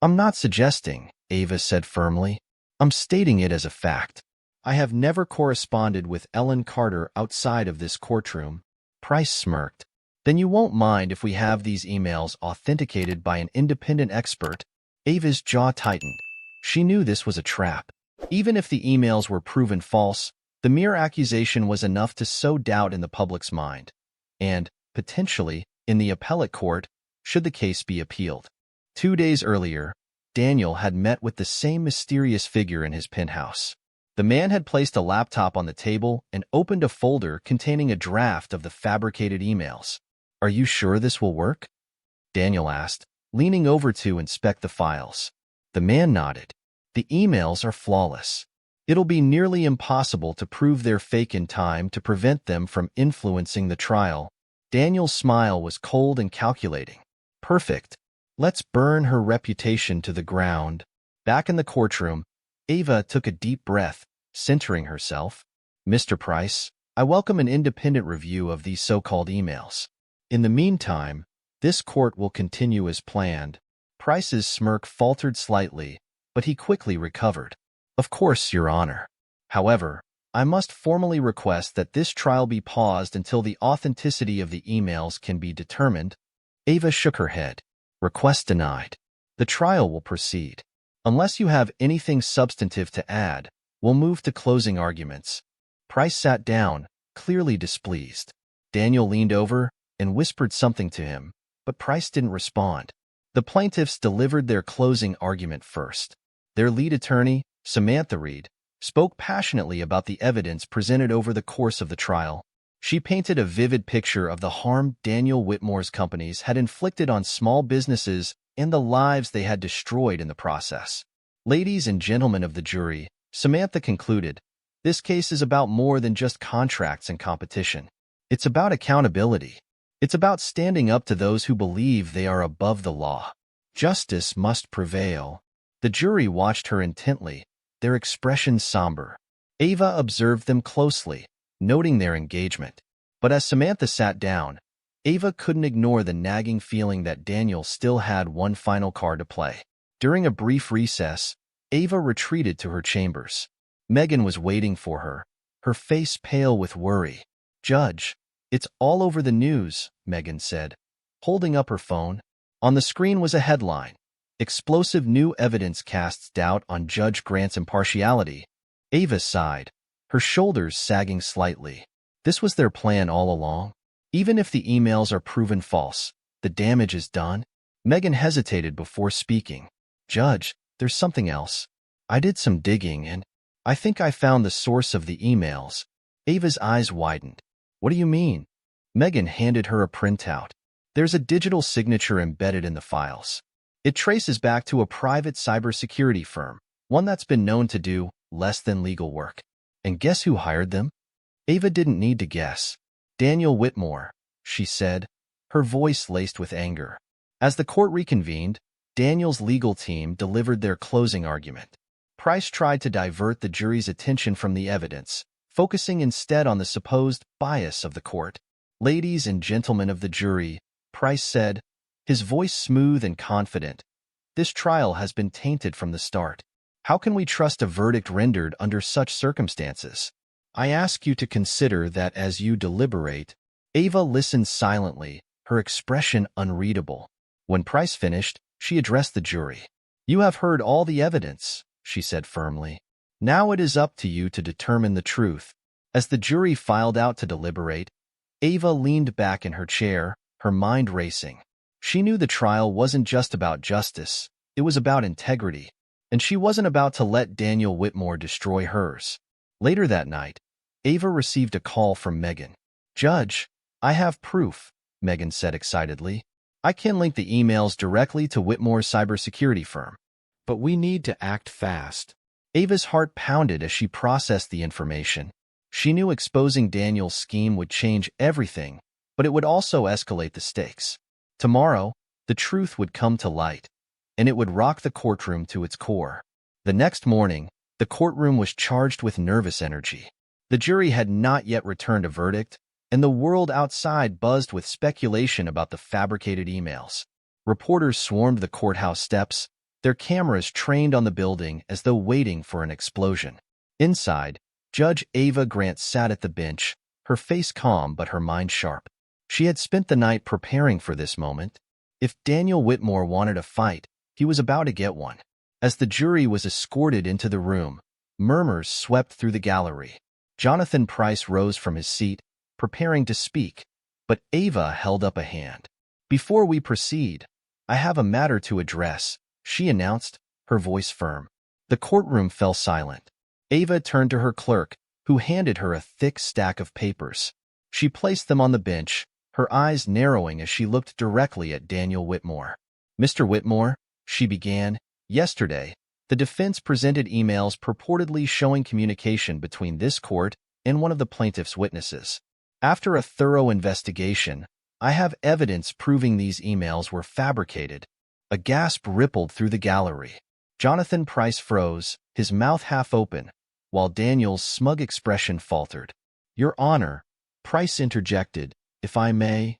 "I'm not suggesting," Ava said firmly. "I'm stating it as a fact. I have never corresponded with Ellen Carter outside of this courtroom. Price smirked. Then you won't mind if we have these emails authenticated by an independent expert? Ava's jaw tightened. She knew this was a trap. Even if the emails were proven false, the mere accusation was enough to sow doubt in the public's mind. And, potentially, in the appellate court, should the case be appealed. 2 days earlier, Daniel had met with the same mysterious figure in his penthouse. The man had placed a laptop on the table and opened a folder containing a draft of the fabricated emails. "Are you sure this will work?" Daniel asked, leaning over to inspect the files. The man nodded. "The emails are flawless. It'll be nearly impossible to prove they're fake in time to prevent them from influencing the trial." Daniel's smile was cold and calculating. "Perfect. Let's burn her reputation to the ground." Back in the courtroom, Ava took a deep breath, centering herself. "Mr. Price, I welcome an independent review of these so-called emails. In the meantime, this court will continue as planned." Price's smirk faltered slightly, but he quickly recovered. "Of course, Your Honor. However, I must formally request that this trial be paused until the authenticity of the emails can be determined." Ava shook her head. "Request denied. The trial will proceed. Unless you have anything substantive to add, we'll move to closing arguments." Price sat down, clearly displeased. Daniel leaned over and whispered something to him, but Price didn't respond. The plaintiffs delivered their closing argument first. Their lead attorney, Samantha Reed, spoke passionately about the evidence presented over the course of the trial. She painted a vivid picture of the harm Daniel Whitmore's companies had inflicted on small businesses and the lives they had destroyed in the process. "Ladies and gentlemen of the jury," Samantha concluded, "this case is about more than just contracts and competition. It's about accountability. It's about standing up to those who believe they are above the law. Justice must prevail." The jury watched her intently, their expressions somber. Ava observed them closely, noting their engagement. But as Samantha sat down, Ava couldn't ignore the nagging feeling that Daniel still had one final card to play. During a brief recess, Ava retreated to her chambers. Megan was waiting for her, her face pale with worry. "Judge, it's all over the news," Megan said, holding up her phone. On the screen was a headline: "Explosive new evidence casts doubt on Judge Grant's impartiality." Ava sighed, her shoulders sagging slightly. This was their plan all along? Even if the emails are proven false, the damage is done? Megan hesitated before speaking. "Judge, there's something else. I did some digging and I think I found the source of the emails." Ava's eyes widened. "What do you mean?" Megan handed her a printout. "There's a digital signature embedded in the files. It traces back to a private cybersecurity firm, one that's been known to do less than legal work. And guess who hired them?" Ava didn't need to guess. "Daniel Whitmore," she said, her voice laced with anger. As the court reconvened, Daniel's legal team delivered their closing argument. Price tried to divert the jury's attention from the evidence, focusing instead on the supposed bias of the court. "Ladies and gentlemen of the jury," Price said, his voice smooth and confident, "this trial has been tainted from the start. How can we trust a verdict rendered under such circumstances? I ask you to consider that as you deliberate." Ava listened silently, her expression unreadable. When Price finished, she addressed the jury. "You have heard all the evidence," she said firmly. "Now it is up to you to determine the truth." As the jury filed out to deliberate, Ava leaned back in her chair, her mind racing. She knew the trial wasn't just about justice, it was about integrity, and she wasn't about to let Daniel Whitmore destroy hers. Later that night, Ava received a call from Megan. "Judge, I have proof," Megan said excitedly. "I can link the emails directly to Whitmore's cybersecurity firm. But we need to act fast." Ava's heart pounded as she processed the information. She knew exposing Daniel's scheme would change everything, but it would also escalate the stakes. Tomorrow, the truth would come to light, and it would rock the courtroom to its core. The next morning, the courtroom was charged with nervous energy. The jury had not yet returned a verdict, and the world outside buzzed with speculation about the fabricated emails. Reporters swarmed the courthouse steps, their cameras trained on the building as though waiting for an explosion. Inside, Judge Ava Grant sat at the bench, her face calm but her mind sharp. She had spent the night preparing for this moment. If Daniel Whitmore wanted a fight, he was about to get one. As the jury was escorted into the room, murmurs swept through the gallery. Jonathan Price rose from his seat, preparing to speak, but Ava held up a hand. "Before we proceed, I have a matter to address," she announced, her voice firm. The courtroom fell silent. Ava turned to her clerk, who handed her a thick stack of papers. She placed them on the bench, her eyes narrowing as she looked directly at Daniel Whitmore. "Mr. Whitmore," she began, "yesterday, the defense presented emails purportedly showing communication between this court and one of the plaintiff's witnesses. After a thorough investigation, I have evidence proving these emails were fabricated." A gasp rippled through the gallery. Jonathan Price froze, his mouth half open, while Daniel's smug expression faltered. "Your Honor," Price interjected, "if I may—"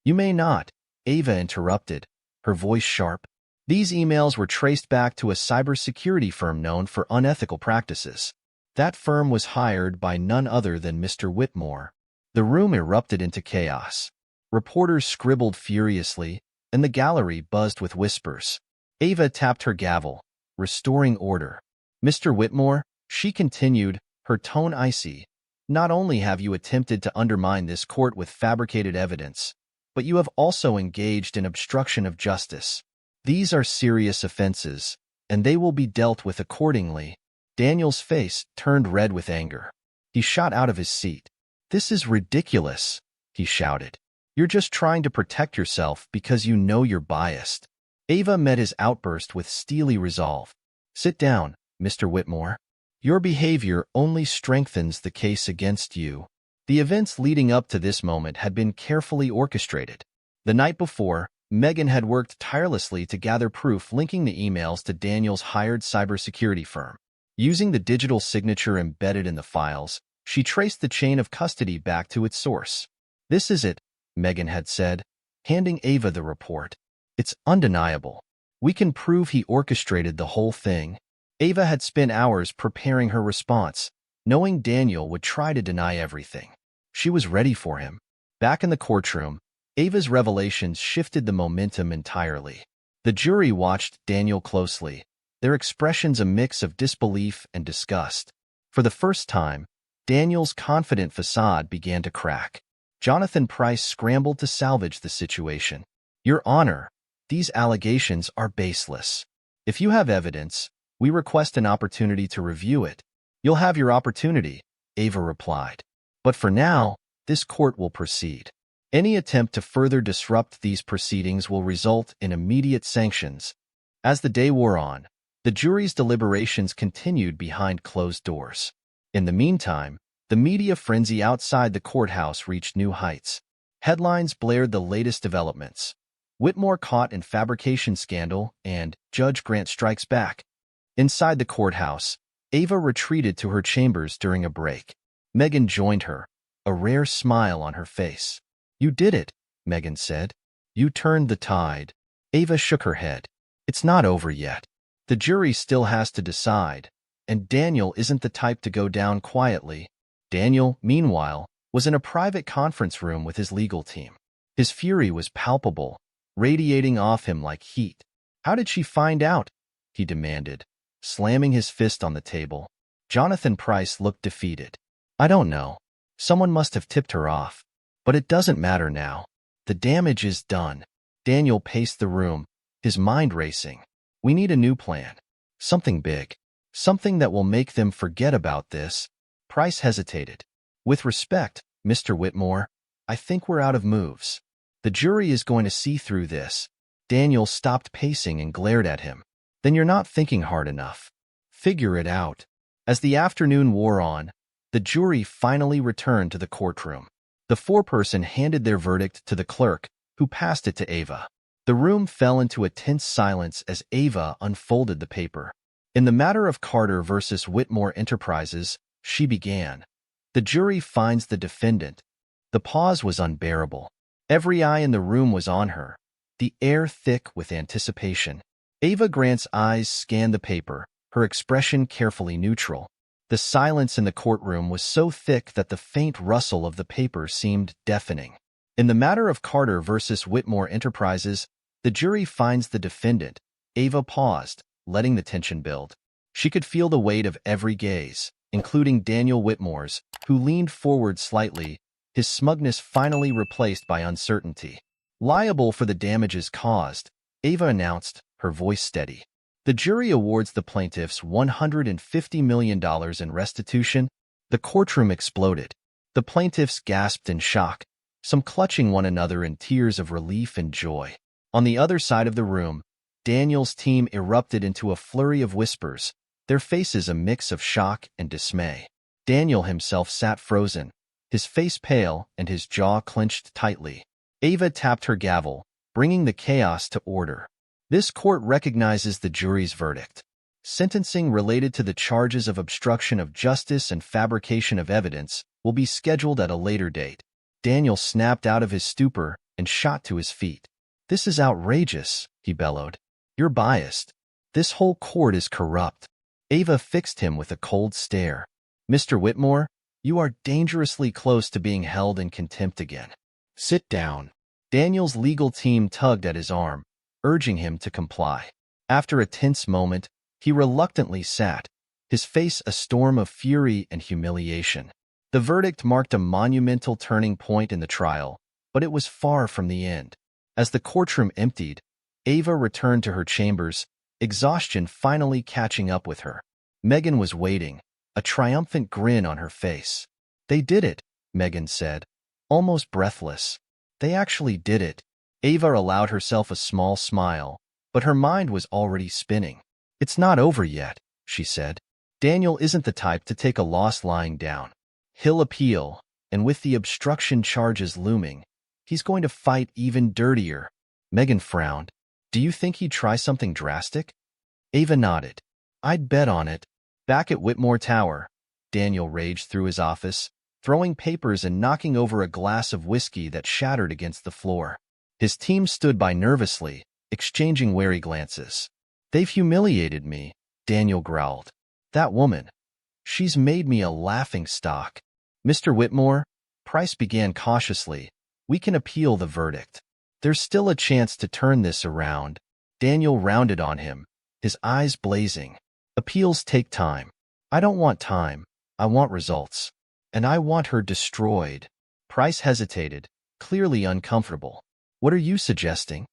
"You may not," Ava interrupted, her voice sharp. "These emails were traced back to a cybersecurity firm known for unethical practices. That firm was hired by none other than Mr. Whitmore." The room erupted into chaos. Reporters scribbled furiously, and the gallery buzzed with whispers. Ava tapped her gavel, restoring order. "Mr. Whitmore," she continued, her tone icy, "not only have you attempted to undermine this court with fabricated evidence, but you have also engaged in obstruction of justice. These are serious offenses, and they will be dealt with accordingly." Daniel's face turned red with anger. He shot out of his seat. "This is ridiculous," he shouted. "You're just trying to protect yourself because you know you're biased." Ava met his outburst with steely resolve. "Sit down, Mr. Whitmore. Your behavior only strengthens the case against you." The events leading up to this moment had been carefully orchestrated. The night before, Megan had worked tirelessly to gather proof linking the emails to Daniel's hired cybersecurity firm. Using the digital signature embedded in the files, she traced the chain of custody back to its source. "This is it," Megan had said, handing Ava the report. "It's undeniable. We can prove he orchestrated the whole thing." Ava had spent hours preparing her response, knowing Daniel would try to deny everything. She was ready for him. Back in the courtroom, Ava's revelations shifted the momentum entirely. The jury watched Daniel closely, their expressions a mix of disbelief and disgust. For the first time, Daniel's confident facade began to crack. Jonathan Price scrambled to salvage the situation. "Your Honor, these allegations are baseless. If you have evidence, we request an opportunity to review it." "You'll have your opportunity," Ava replied. "But for now, this court will proceed. Any attempt to further disrupt these proceedings will result in immediate sanctions." As the day wore on, the jury's deliberations continued behind closed doors. In the meantime, the media frenzy outside the courthouse reached new heights. Headlines blared the latest developments. "Whitmore caught in fabrication scandal" and "Judge Grant strikes back." Inside the courthouse, Ava retreated to her chambers during a break. Megan joined her, a rare smile on her face. "You did it," Megan said. "You turned the tide." Ava shook her head. "It's not over yet. The jury still has to decide, and Daniel isn't the type to go down quietly." Daniel, meanwhile, was in a private conference room with his legal team. His fury was palpable, radiating off him like heat. "How did she find out?" he demanded, slamming his fist on the table. Jonathan Price looked defeated. "I don't know. Someone must have tipped her off. But it doesn't matter now. The damage is done." Daniel paced the room, his mind racing. "We need a new plan. Something big. Something that will make them forget about this." Price hesitated. "With respect, Mr. Whitmore, I think we're out of moves. The jury is going to see through this." Daniel stopped pacing and glared at him. "Then you're not thinking hard enough. Figure it out." As the afternoon wore on, the jury finally returned to the courtroom. The foreperson handed their verdict to the clerk, who passed it to Ava. The room fell into a tense silence as Ava unfolded the paper. "In the matter of Carter versus Whitmore Enterprises," she began, "the jury finds the defendant." The pause was unbearable. Every eye in the room was on her, the air thick with anticipation. Ava Grant's eyes scanned the paper, her expression carefully neutral. The silence in the courtroom was so thick that the faint rustle of the paper seemed deafening. In the matter of Carter versus Whitmore Enterprises, the jury finds the defendant. Ava paused, letting the tension build. She could feel the weight of every gaze, including Daniel Whitmore's, who leaned forward slightly, his smugness finally replaced by uncertainty. Liable for the damages caused, Ava announced, her voice steady. The jury awards the plaintiffs $150 million in restitution. The courtroom exploded. The plaintiffs gasped in shock, some clutching one another in tears of relief and joy. On the other side of the room, Daniel's team erupted into a flurry of whispers, their faces a mix of shock and dismay. Daniel himself sat frozen, his face pale and his jaw clenched tightly. Ava tapped her gavel, bringing the chaos to order. This court recognizes the jury's verdict. Sentencing related to the charges of obstruction of justice and fabrication of evidence will be scheduled at a later date. Daniel snapped out of his stupor and shot to his feet. "This is outrageous," he bellowed. "You're biased. This whole court is corrupt." Ava fixed him with a cold stare. "Mr. Whitmore, you are dangerously close to being held in contempt again. Sit down." Daniel's legal team tugged at his arm, urging him to comply. After a tense moment, he reluctantly sat, his face a storm of fury and humiliation. The verdict marked a monumental turning point in the trial, but it was far from the end. As the courtroom emptied, Ava returned to her chambers, exhaustion finally catching up with her. Megan was waiting, a triumphant grin on her face. "They did it," Megan said, almost breathless. "They actually did it." Ava allowed herself a small smile, but her mind was already spinning. "It's not over yet," she said. "Daniel isn't the type to take a loss lying down. He'll appeal, and with the obstruction charges looming, he's going to fight even dirtier." Megan frowned. "Do you think he'd try something drastic?" Ava nodded. "I'd bet on it." Back at Whitmore Tower, Daniel raged through his office, throwing papers and knocking over a glass of whiskey that shattered against the floor. His team stood by nervously, exchanging wary glances. "They've humiliated me," Daniel growled. "That woman. She's made me a laughingstock." "Mr. Whitmore," Price began cautiously, "we can appeal the verdict. There's still a chance to turn this around." Daniel rounded on him, his eyes blazing. "Appeals take time. I don't want time. I want results. And I want her destroyed." Price hesitated, clearly uncomfortable. "What are you suggesting?"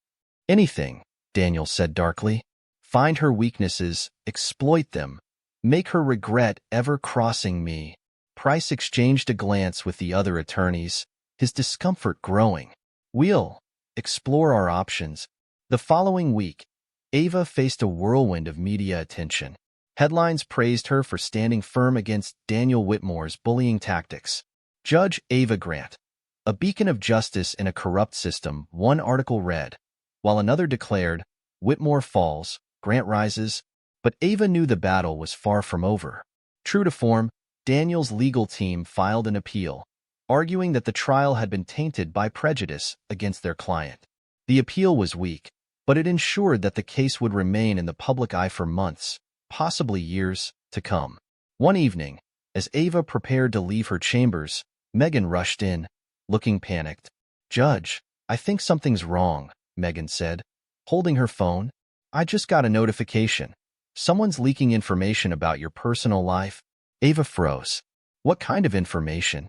"Anything," Daniel said darkly. "Find her weaknesses, exploit them, make her regret ever crossing me." Price exchanged a glance with the other attorneys, his discomfort growing. "We'll explore our options." The following week, Ava faced a whirlwind of media attention. Headlines praised her for standing firm against Daniel Whitmore's bullying tactics. Judge Ava Grant, a beacon of justice in a corrupt system, one article read, while another declared, "Whitmore falls, Grant rises." But Ava knew the battle was far from over. True to form, Daniel's legal team filed an appeal, arguing that the trial had been tainted by prejudice against their client. The appeal was weak, but it ensured that the case would remain in the public eye for months, possibly years, to come. One evening, as Ava prepared to leave her chambers, Megan rushed in, looking panicked. "Judge, I think something's wrong," Megan said, holding her phone. "I just got a notification. Someone's leaking information about your personal life." Ava froze. "What kind of information?"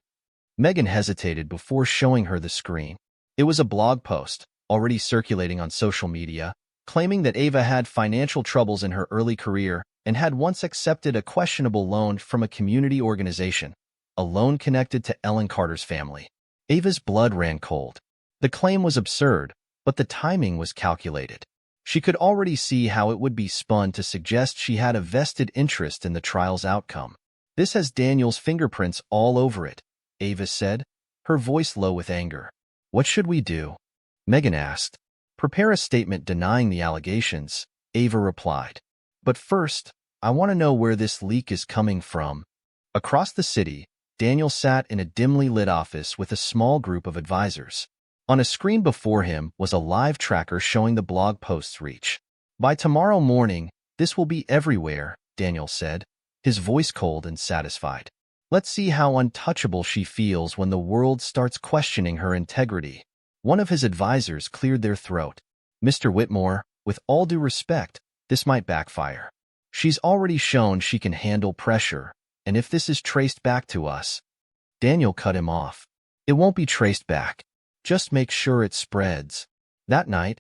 Megan hesitated before showing her the screen. It was a blog post, already circulating on social media, claiming that Ava had financial troubles in her early career and had once accepted a questionable loan from a community organization, a loan connected to Ellen Carter's family. Ava's blood ran cold. The claim was absurd, but the timing was calculated. She could already see how it would be spun to suggest she had a vested interest in the trial's outcome. "This has Daniel's fingerprints all over it," Ava said, her voice low with anger. "What should we do?" Megan asked. "Prepare a statement denying the allegations," Ava replied. "But first, I want to know where this leak is coming from." Across the city, Daniel sat in a dimly lit office with a small group of advisors. On a screen before him was a live tracker showing the blog post's reach. "By tomorrow morning, this will be everywhere," Daniel said, his voice cold and satisfied. Let's see how untouchable she feels when the world starts questioning her integrity. One of his advisors cleared their throat. Mr. Whitmore, with all due respect, this might backfire. She's already shown she can handle pressure, and if this is traced back to us— Daniel cut him off. It won't be traced back. Just make sure it spreads. That night,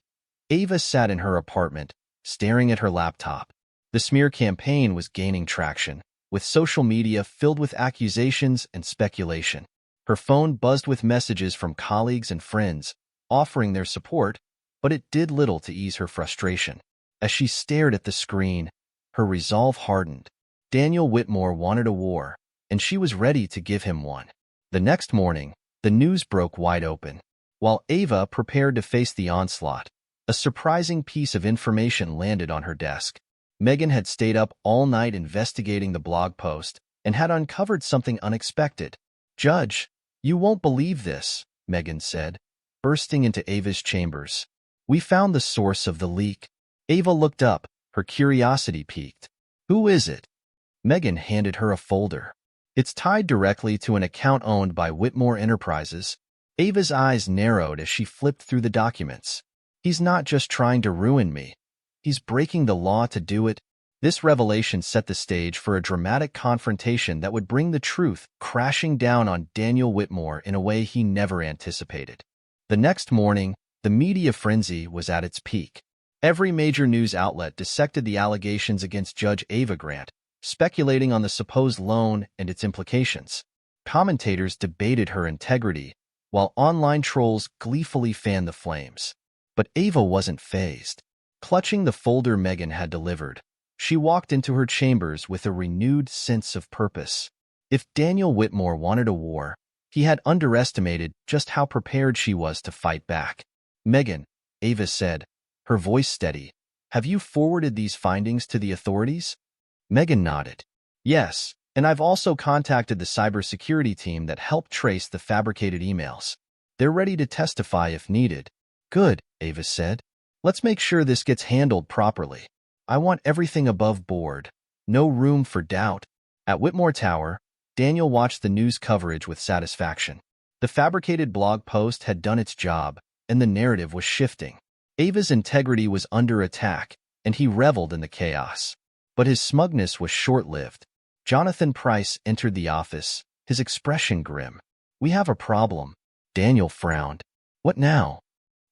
Ava sat in her apartment, staring at her laptop. The smear campaign was gaining traction, with social media filled with accusations and speculation. Her phone buzzed with messages from colleagues and friends, offering their support, but it did little to ease her frustration. As she stared at the screen, her resolve hardened. Daniel Whitmore wanted a war, and she was ready to give him one. The next morning, the news broke wide open. While Ava prepared to face the onslaught, a surprising piece of information landed on her desk. Megan had stayed up all night investigating the blog post and had uncovered something unexpected. "Judge, you won't believe this," Megan said, bursting into Ava's chambers. "We found the source of the leak." Ava looked up, her curiosity piqued. "Who is it?" Megan handed her a folder. "It's tied directly to an account owned by Whitmore Enterprises." Ava's eyes narrowed as she flipped through the documents. "He's not just trying to ruin me. He's breaking the law to do it." This revelation set the stage for a dramatic confrontation that would bring the truth crashing down on Daniel Whitmore in a way he never anticipated. The next morning, the media frenzy was at its peak. Every major news outlet dissected the allegations against Judge Ava Grant, speculating on the supposed loan and its implications. Commentators debated her integrity, while online trolls gleefully fanned the flames. But Ava wasn't fazed. Clutching the folder Megan had delivered, she walked into her chambers with a renewed sense of purpose. If Daniel Whitmore wanted a war, he had underestimated just how prepared she was to fight back. "Megan," Ava said, her voice steady, "have you forwarded these findings to the authorities?" Megan nodded. "Yes, and I've also contacted the cybersecurity team that helped trace the fabricated emails. They're ready to testify if needed." "Good," Ava said. "Let's make sure this gets handled properly. I want everything above board. No room for doubt." At Whitmore Tower, Daniel watched the news coverage with satisfaction. The fabricated blog post had done its job, and the narrative was shifting. Ava's integrity was under attack, and he reveled in the chaos. But his smugness was short-lived. Jonathan Price entered the office, his expression grim. "We have a problem." Daniel frowned. "What now?"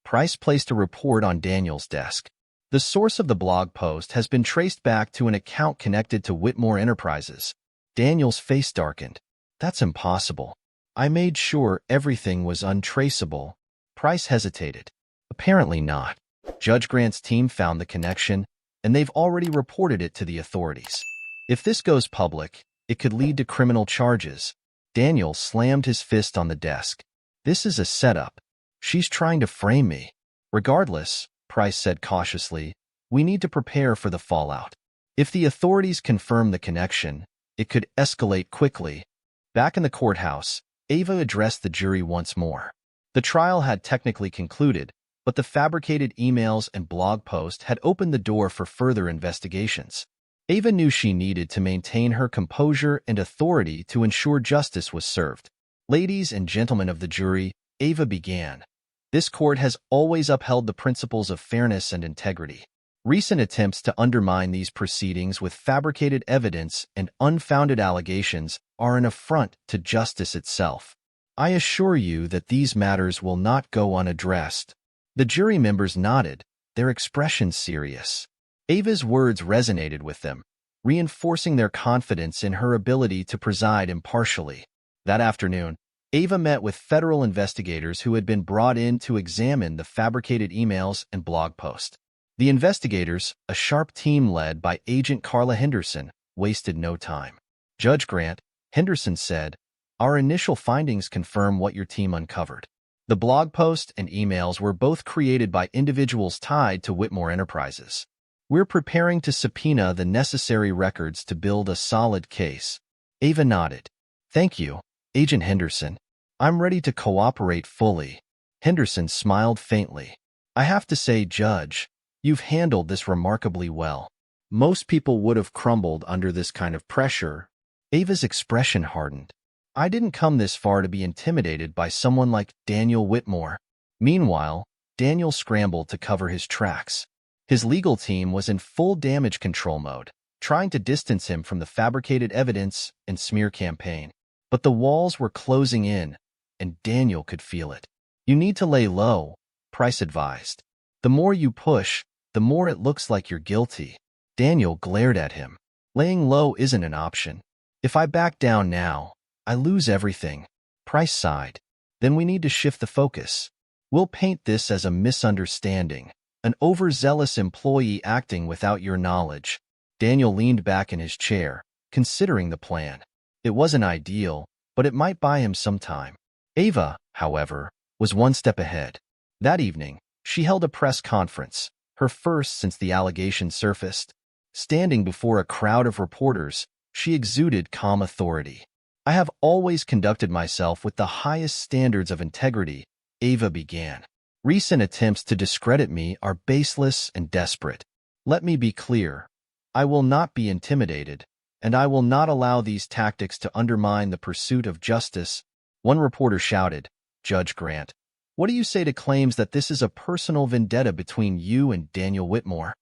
Price placed a report on Daniel's desk. "The source of the blog post has been traced back to an account connected to Whitmore Enterprises." Daniel's face darkened. "That's impossible. I made sure everything was untraceable." Price hesitated. "Apparently not. Judge Grant's team found the connection, and they've already reported it to the authorities. If this goes public, it could lead to criminal charges." Daniel slammed his fist on the desk. "This is a setup. She's trying to frame me." "Regardless," Price said cautiously, "we need to prepare for the fallout. If the authorities confirm the connection, it could escalate quickly." Back in the courthouse, Ava addressed the jury once more. The trial had technically concluded, but the fabricated emails and blog post had opened the door for further investigations. Ava knew she needed to maintain her composure and authority to ensure justice was served. "Ladies and gentlemen of the jury," Ava began, "this court has always upheld the principles of fairness and integrity. Recent attempts to undermine these proceedings with fabricated evidence and unfounded allegations are an affront to justice itself. I assure you that these matters will not go unaddressed." The jury members nodded, their expressions serious. Ava's words resonated with them, reinforcing their confidence in her ability to preside impartially. That afternoon, Ava met with federal investigators who had been brought in to examine the fabricated emails and blog post. The investigators, a sharp team led by Agent Carla Henderson, wasted no time. "Judge Grant," Henderson said, "our initial findings confirm what your team uncovered. The blog post and emails were both created by individuals tied to Whitmore Enterprises. We're preparing to subpoena the necessary records to build a solid case." Ava nodded. "Thank you, Agent Henderson. I'm ready to cooperate fully." Henderson smiled faintly. "I have to say, Judge, you've handled this remarkably well. Most people would have crumbled under this kind of pressure. Ava's expression hardened. I didn't come this far to be intimidated by someone like Daniel Whitmore. Meanwhile, Daniel scrambled to cover his tracks. His legal team was in full damage control mode, trying to distance him from the fabricated evidence and smear campaign. But the walls were closing in, and Daniel could feel it. You need to lay low, Price advised. The more you push, the more it looks like you're guilty. Daniel glared at him. Laying low isn't an option. If I back down now, I lose everything. Price sighed. Then we need to shift the focus. We'll paint this as a misunderstanding, an overzealous employee acting without your knowledge. Daniel leaned back in his chair, considering the plan. It wasn't ideal, but it might buy him some time. Ava, however, was one step ahead. That evening, she held a press conference, her first since the allegations surfaced. Standing before a crowd of reporters, she exuded calm authority. I have always conducted myself with the highest standards of integrity, Ava began. Recent attempts to discredit me are baseless and desperate. Let me be clear. I will not be intimidated, and I will not allow these tactics to undermine the pursuit of justice. One reporter shouted, Judge Grant, what do you say to claims that this is a personal vendetta between you and Daniel Whitmore?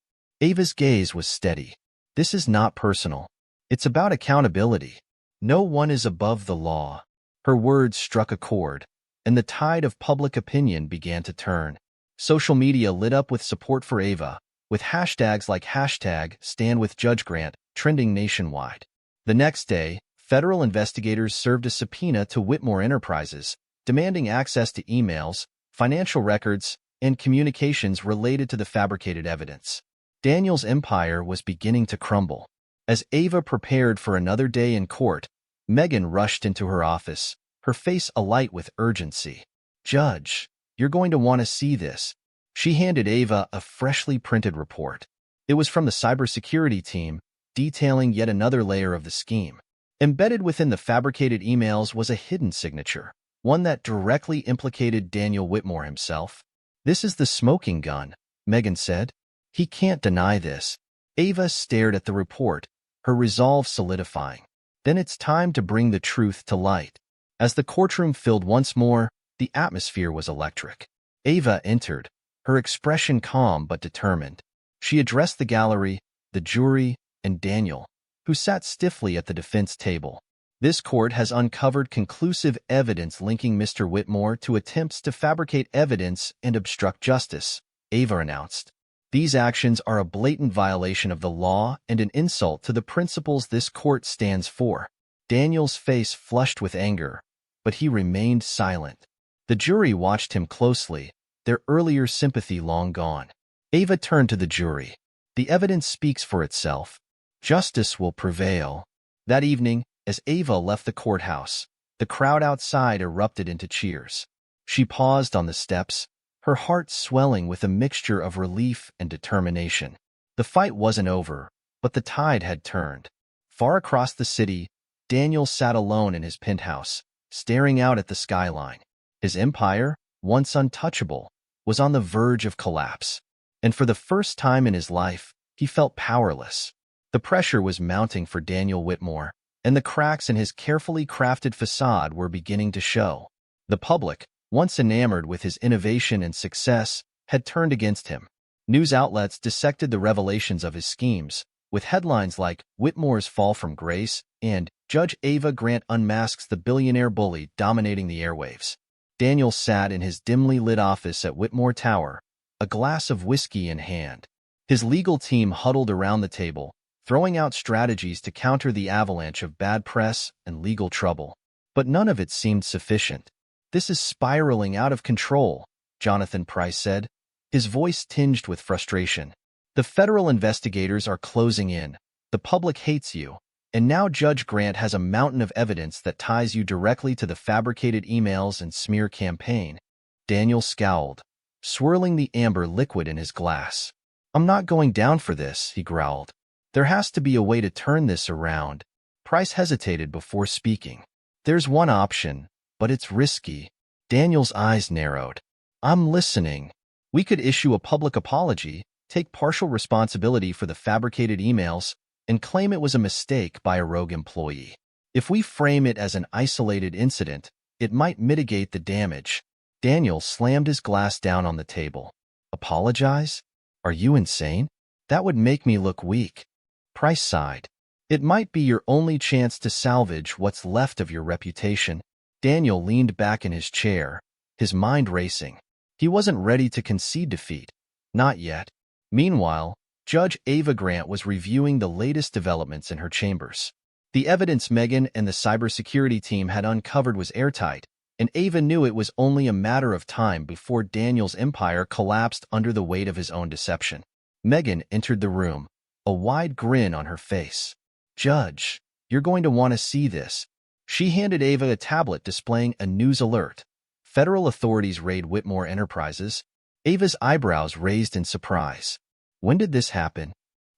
Ava's gaze was steady. This is not personal. It's about accountability. No one is above the law. Her words struck a chord, and the tide of public opinion began to turn. Social media lit up with support for Ava, with hashtags like #StandWithJudgeGrant trending nationwide. The next day, federal investigators served a subpoena to Whitmore Enterprises, demanding access to emails, financial records, and communications related to the fabricated evidence. Daniel's empire was beginning to crumble. As Ava prepared for another day in court, Megan rushed into her office, her face alight with urgency. Judge, you're going to want to see this. She handed Ava a freshly printed report. It was from the cybersecurity team, detailing yet another layer of the scheme. Embedded within the fabricated emails was a hidden signature, one that directly implicated Daniel Whitmore himself. This is the smoking gun, Megan said. He can't deny this. Ava stared at the report, her resolve solidifying. Then it's time to bring the truth to light. As the courtroom filled once more, the atmosphere was electric. Ava entered, her expression calm but determined. She addressed the gallery, the jury, and Daniel, who sat stiffly at the defense table. This court has uncovered conclusive evidence linking Mr. Whitmore to attempts to fabricate evidence and obstruct justice, Ava announced. These actions are a blatant violation of the law and an insult to the principles this court stands for. Daniel's face flushed with anger, but he remained silent. The jury watched him closely, their earlier sympathy long gone. Ava turned to the jury. The evidence speaks for itself. Justice will prevail. That evening, as Ava left the courthouse, the crowd outside erupted into cheers. She paused on the steps, her heart swelling with a mixture of relief and determination. The fight wasn't over, but the tide had turned. Far across the city, Daniel sat alone in his penthouse, staring out at the skyline. His empire, once untouchable, was on the verge of collapse. And for the first time in his life, he felt powerless. The pressure was mounting for Daniel Whitmore, and the cracks in his carefully crafted facade were beginning to show. The public, once enamored with his innovation and success, had turned against him. News outlets dissected the revelations of his schemes, with headlines like Whitmore's Fall from Grace and Judge Ava Grant Unmasks the Billionaire Bully dominating the airwaves. Daniel sat in his dimly lit office at Whitmore Tower, a glass of whiskey in hand. His legal team huddled around the table, throwing out strategies to counter the avalanche of bad press and legal trouble. But none of it seemed sufficient. This is spiraling out of control, Jonathan Price said, his voice tinged with frustration. The federal investigators are closing in. The public hates you. And now Judge Grant has a mountain of evidence that ties you directly to the fabricated emails and smear campaign. Daniel scowled, swirling the amber liquid in his glass. I'm not going down for this, he growled. There has to be a way to turn this around. Price hesitated before speaking. There's one option, but it's risky. Daniel's eyes narrowed. I'm listening. We could issue a public apology, take partial responsibility for the fabricated emails, and claim it was a mistake by a rogue employee. If we frame it as an isolated incident, it might mitigate the damage. Daniel slammed his glass down on the table. Apologize? Are you insane? That would make me look weak. Price sighed. It might be your only chance to salvage what's left of your reputation. Daniel leaned back in his chair, his mind racing. He wasn't ready to concede defeat. Not yet. Meanwhile, Judge Ava Grant was reviewing the latest developments in her chambers. The evidence Megan and the cybersecurity team had uncovered was airtight, and Ava knew it was only a matter of time before Daniel's empire collapsed under the weight of his own deception. Megan entered the room, a wide grin on her face. Judge, you're going to want to see this. She handed Ava a tablet displaying a news alert. Federal authorities raid Whitmore Enterprises. Ava's eyebrows raised in surprise. When did this happen?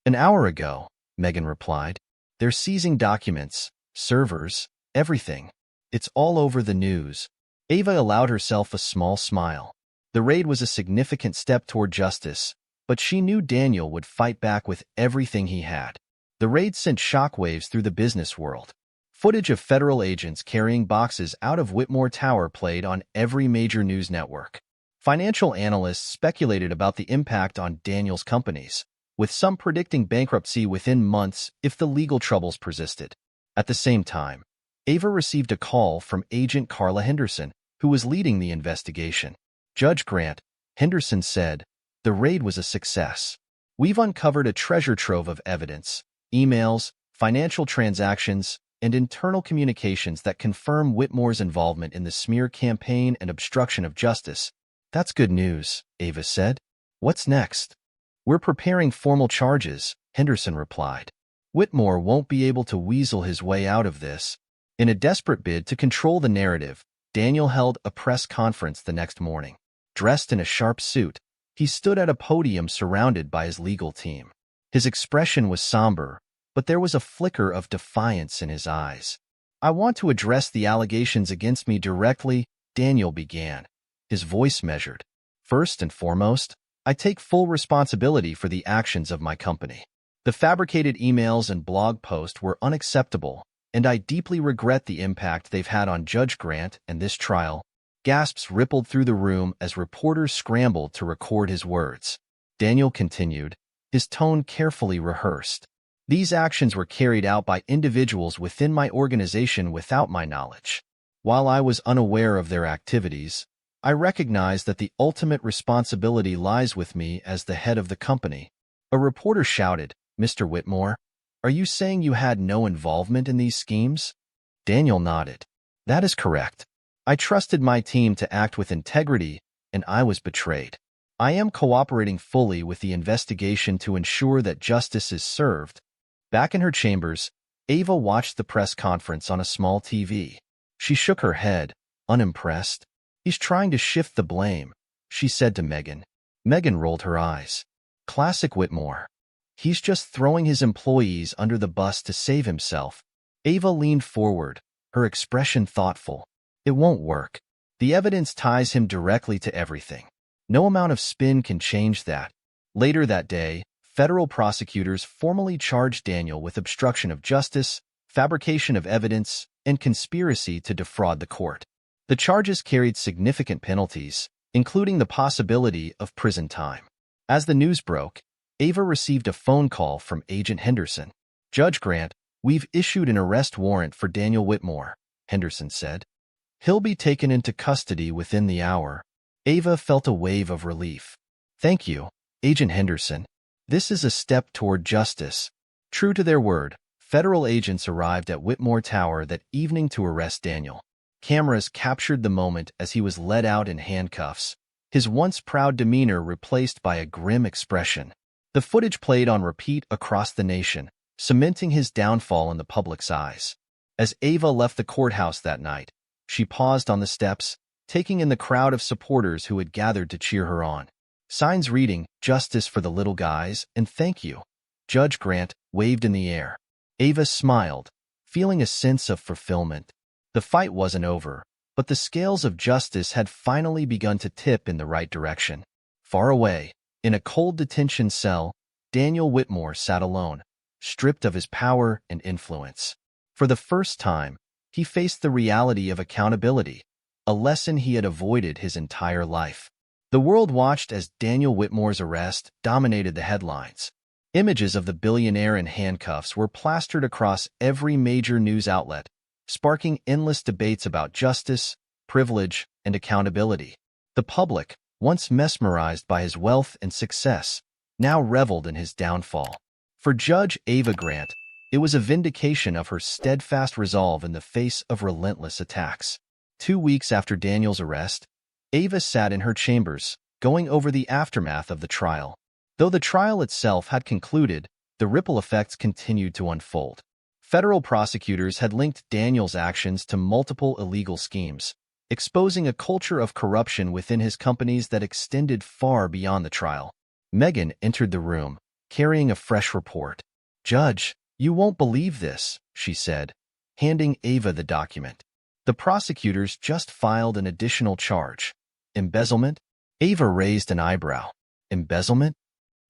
An hour ago, Megan replied. They're seizing documents, servers, everything. It's all over the news. Ava allowed herself a small smile. The raid was a significant step toward justice, but she knew Daniel would fight back with everything he had. The raid sent shockwaves through the business world. Footage of federal agents carrying boxes out of Whitmore Tower played on every major news network. Financial analysts speculated about the impact on Daniel's companies, with some predicting bankruptcy within months if the legal troubles persisted. At the same time, Ava received a call from Agent Carla Henderson, who was leading the investigation. Judge Grant, Henderson said, the raid was a success. We've uncovered a treasure trove of evidence, emails, financial transactions, and internal communications that confirm Whitmore's involvement in the smear campaign and obstruction of justice. That's good news, Ava said. What's next? We're preparing formal charges, Henderson replied. Whitmore won't be able to weasel his way out of this. In a desperate bid to control the narrative, Daniel held a press conference the next morning. Dressed in a sharp suit, he stood at a podium surrounded by his legal team. His expression was somber, but there was a flicker of defiance in his eyes. I want to address the allegations against me directly, Daniel began, his voice measured. First and foremost, I take full responsibility for the actions of my company. The fabricated emails and blog posts were unacceptable, and I deeply regret the impact they've had on Judge Grant and this trial. Gasps rippled through the room as reporters scrambled to record his words. Daniel continued, his tone carefully rehearsed. These actions were carried out by individuals within my organization without my knowledge. While I was unaware of their activities, I recognize that the ultimate responsibility lies with me as the head of the company. A reporter shouted, Mr. Whitmore, are you saying you had no involvement in these schemes? Daniel nodded. That is correct. I trusted my team to act with integrity, and I was betrayed. I am cooperating fully with the investigation to ensure that justice is served. Back in her chambers, Ava watched the press conference on a small TV. She shook her head, unimpressed. He's trying to shift the blame, she said to Megan. Megan rolled her eyes. Classic Whitmore. He's just throwing his employees under the bus to save himself. Ava leaned forward, her expression thoughtful. It won't work. The evidence ties him directly to everything. No amount of spin can change that. Later that day, federal prosecutors formally charged Daniel with obstruction of justice, fabrication of evidence, and conspiracy to defraud the court. The charges carried significant penalties, including the possibility of prison time. As the news broke, Ava received a phone call from Agent Henderson. Judge Grant, we've issued an arrest warrant for Daniel Whitmore, Henderson said. He'll be taken into custody within the hour. Ava felt a wave of relief. Thank you, Agent Henderson. This is a step toward justice. True to their word, federal agents arrived at Whitmore Tower that evening to arrest Daniel. Cameras captured the moment as he was led out in handcuffs, his once proud demeanor replaced by a grim expression. The footage played on repeat across the nation, cementing his downfall in the public's eyes. As Ava left the courthouse that night, she paused on the steps, taking in the crowd of supporters who had gathered to cheer her on. Signs reading, "Justice for the little guys," and "Thank you." Judge Grant waved in the air. Ava smiled, feeling a sense of fulfillment. The fight wasn't over, but the scales of justice had finally begun to tip in the right direction. Far away, In a cold detention cell, Daniel Whitmore sat alone, stripped of his power and influence. For the first time, he faced the reality of accountability, a lesson he had avoided his entire life. The world watched as Daniel Whitmore's arrest dominated the headlines. Images of the billionaire in handcuffs were plastered across every major news outlet, sparking endless debates about justice, privilege, and accountability. The public, once mesmerized by his wealth and success, now reveled in his downfall. For Judge Ava Grant, it was a vindication of her steadfast resolve in the face of relentless attacks. 2 weeks after Daniel's arrest, Ava sat in her chambers, going over the aftermath of the trial. Though the trial itself had concluded, the ripple effects continued to unfold. Federal prosecutors had linked Daniel's actions to multiple illegal schemes, exposing a culture of corruption within his companies that extended far beyond the trial. Megan entered the room, carrying a fresh report. "Judge, you won't believe this," she said, handing Ava the document. "The prosecutors just filed an additional charge. Embezzlement?" Ava raised an eyebrow. "Embezzlement?"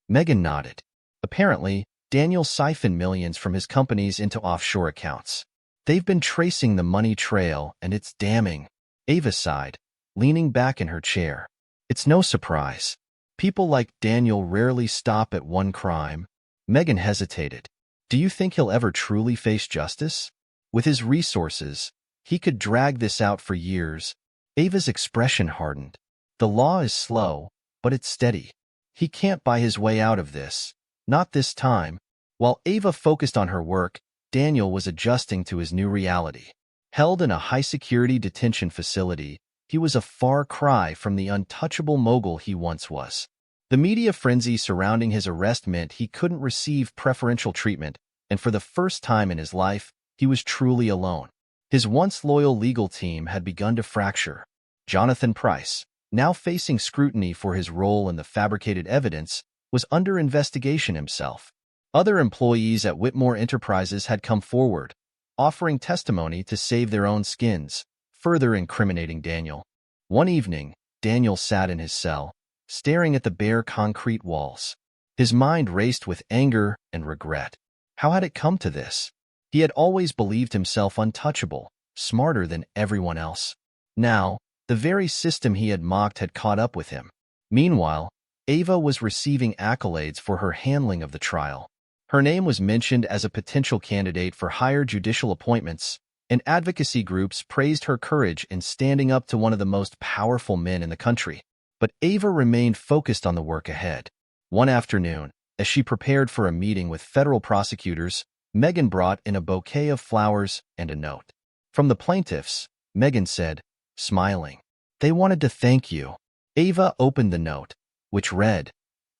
Megan nodded. Apparently, Daniel siphoned millions from his companies into offshore accounts. "They've been tracing the money trail, and it's damning." Ava sighed, leaning back in her chair. "It's no surprise. People like Daniel rarely stop at one crime." Megan hesitated. "Do you think he'll ever truly face justice? With his resources, he could drag this out for years." Ava's expression hardened. "The law is slow, but it's steady. He can't buy his way out of this. Not this time." While Ava focused on her work, Daniel was adjusting to his new reality. Held in a high-security detention facility, he was a far cry from the untouchable mogul he once was. The media frenzy surrounding his arrest meant he couldn't receive preferential treatment, and for the first time in his life, he was truly alone. His once loyal legal team had begun to fracture. Jonathan Price, now facing scrutiny for his role in the fabricated evidence, was under investigation himself. Other employees at Whitmore Enterprises had come forward, offering testimony to save their own skins, further incriminating Daniel. One evening, Daniel sat in his cell, staring at the bare concrete walls. His mind raced with anger and regret. How had it come to this? He had always believed himself untouchable, smarter than everyone else. Now, the very system he had mocked had caught up with him. Meanwhile, Ava was receiving accolades for her handling of the trial. Her name was mentioned as a potential candidate for higher judicial appointments, and advocacy groups praised her courage in standing up to one of the most powerful men in the country. But Ava remained focused on the work ahead. One afternoon, as she prepared for a meeting with federal prosecutors, Megan brought in a bouquet of flowers and a note. From the plaintiffs, Megan said, smiling, "They wanted to thank you." Ava opened the note, which read,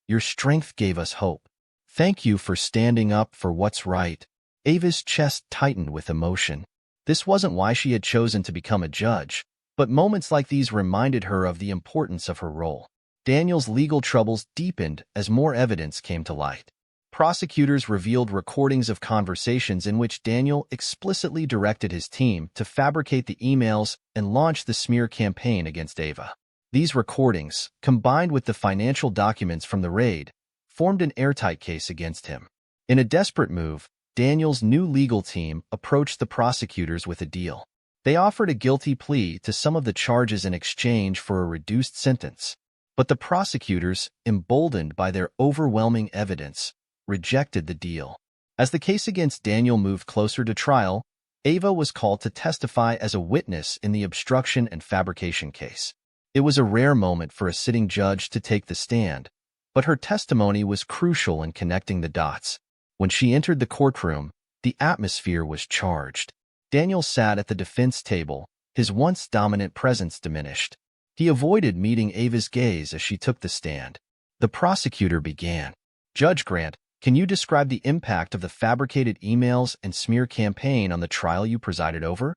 "Your strength gave us hope. Thank you for standing up for what's right." Ava's chest tightened with emotion. This wasn't why she had chosen to become a judge, but moments like these reminded her of the importance of her role. Daniel's legal troubles deepened as more evidence came to light. Prosecutors revealed recordings of conversations in which Daniel explicitly directed his team to fabricate the emails and launch the smear campaign against Ava. These recordings, combined with the financial documents from the raid, formed an airtight case against him. In a desperate move, Daniel's new legal team approached the prosecutors with a deal. They offered a guilty plea to some of the charges in exchange for a reduced sentence. But the prosecutors, emboldened by their overwhelming evidence, rejected the deal. As the case against Daniel moved closer to trial, Ava was called to testify as a witness in the obstruction and fabrication case. It was a rare moment for a sitting judge to take the stand, but her testimony was crucial in connecting the dots. When she entered the courtroom, the atmosphere was charged. Daniel sat at the defense table, his once dominant presence diminished. He avoided meeting Ava's gaze as she took the stand. The prosecutor began. "Judge Grant, can you describe the impact of the fabricated emails and smear campaign on the trial you presided over?"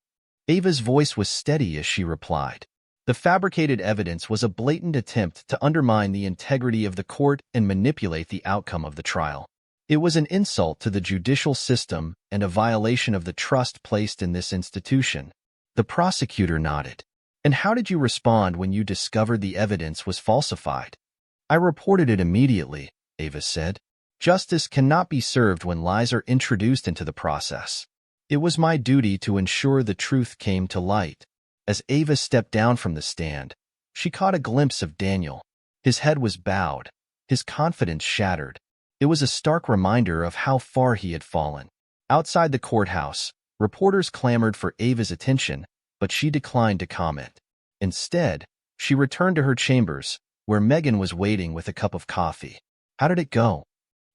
Ava's voice was steady as she replied. The fabricated evidence was a blatant attempt to undermine the integrity of the court and manipulate the outcome of the trial. It was an insult to the judicial system and a violation of the trust placed in this institution. The prosecutor nodded. "And how did you respond when you discovered the evidence was falsified?" I reported it immediately, Ava said. Justice cannot be served when lies are introduced into the process. It was my duty to ensure the truth came to light. As Ava stepped down from the stand, she caught a glimpse of Daniel. His head was bowed, his confidence shattered. It was a stark reminder of how far he had fallen. Outside the courthouse, reporters clamored for Ava's attention, but she declined to comment. Instead, she returned to her chambers, where Megan was waiting with a cup of coffee. "How did it go?"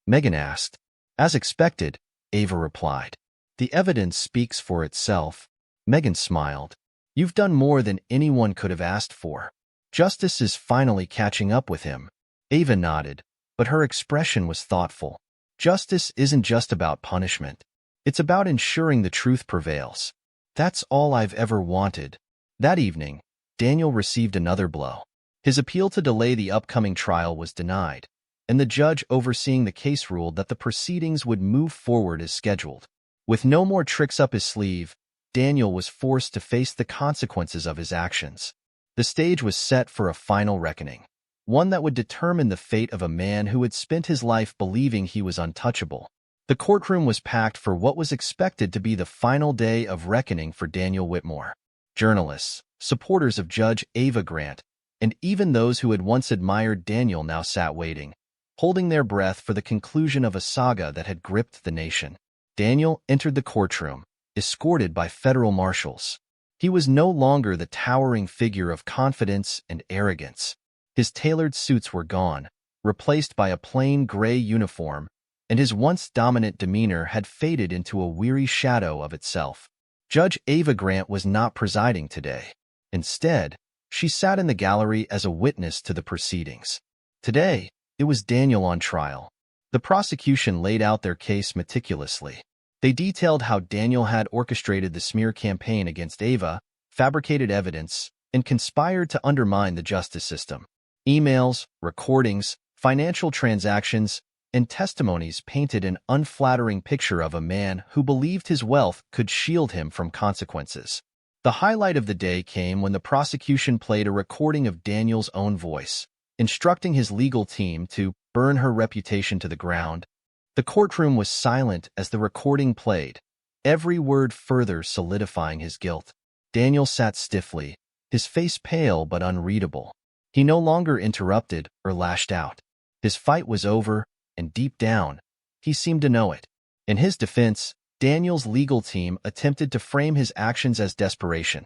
Megan asked. "As expected," Ava replied. "The evidence speaks for itself." Megan smiled. "You've done more than anyone could have asked for. Justice is finally catching up with him." Ava nodded, but her expression was thoughtful. Justice isn't just about punishment. It's about ensuring the truth prevails. That's all I've ever wanted. That evening, Daniel received another blow. His appeal to delay the upcoming trial was denied, and the judge overseeing the case ruled that the proceedings would move forward as scheduled. With no more tricks up his sleeve, Daniel was forced to face the consequences of his actions. The stage was set for a final reckoning, one that would determine the fate of a man who had spent his life believing he was untouchable. The courtroom was packed for what was expected to be the final day of reckoning for Daniel Whitmore. Journalists, supporters of Judge Ava Grant, and even those who had once admired Daniel now sat waiting, holding their breath for the conclusion of a saga that had gripped the nation. Daniel entered the courtroom, escorted by federal marshals. He was no longer the towering figure of confidence and arrogance. His tailored suits were gone, replaced by a plain gray uniform, and his once dominant demeanor had faded into a weary shadow of itself. Judge Ava Grant was not presiding today. Instead, she sat in the gallery as a witness to the proceedings. Today, it was Daniel on trial. The prosecution laid out their case meticulously. They detailed how Daniel had orchestrated the smear campaign against Ava, fabricated evidence, and conspired to undermine the justice system. Emails, recordings, financial transactions, and testimonies painted an unflattering picture of a man who believed his wealth could shield him from consequences. The highlight of the day came when the prosecution played a recording of Daniel's own voice, instructing his legal team to burn her reputation to the ground. The courtroom was silent as the recording played, every word further solidifying his guilt. Daniel sat stiffly, his face pale but unreadable. He no longer interrupted or lashed out. His fight was over, and deep down, he seemed to know it. In his defense, Daniel's legal team attempted to frame his actions as desperation,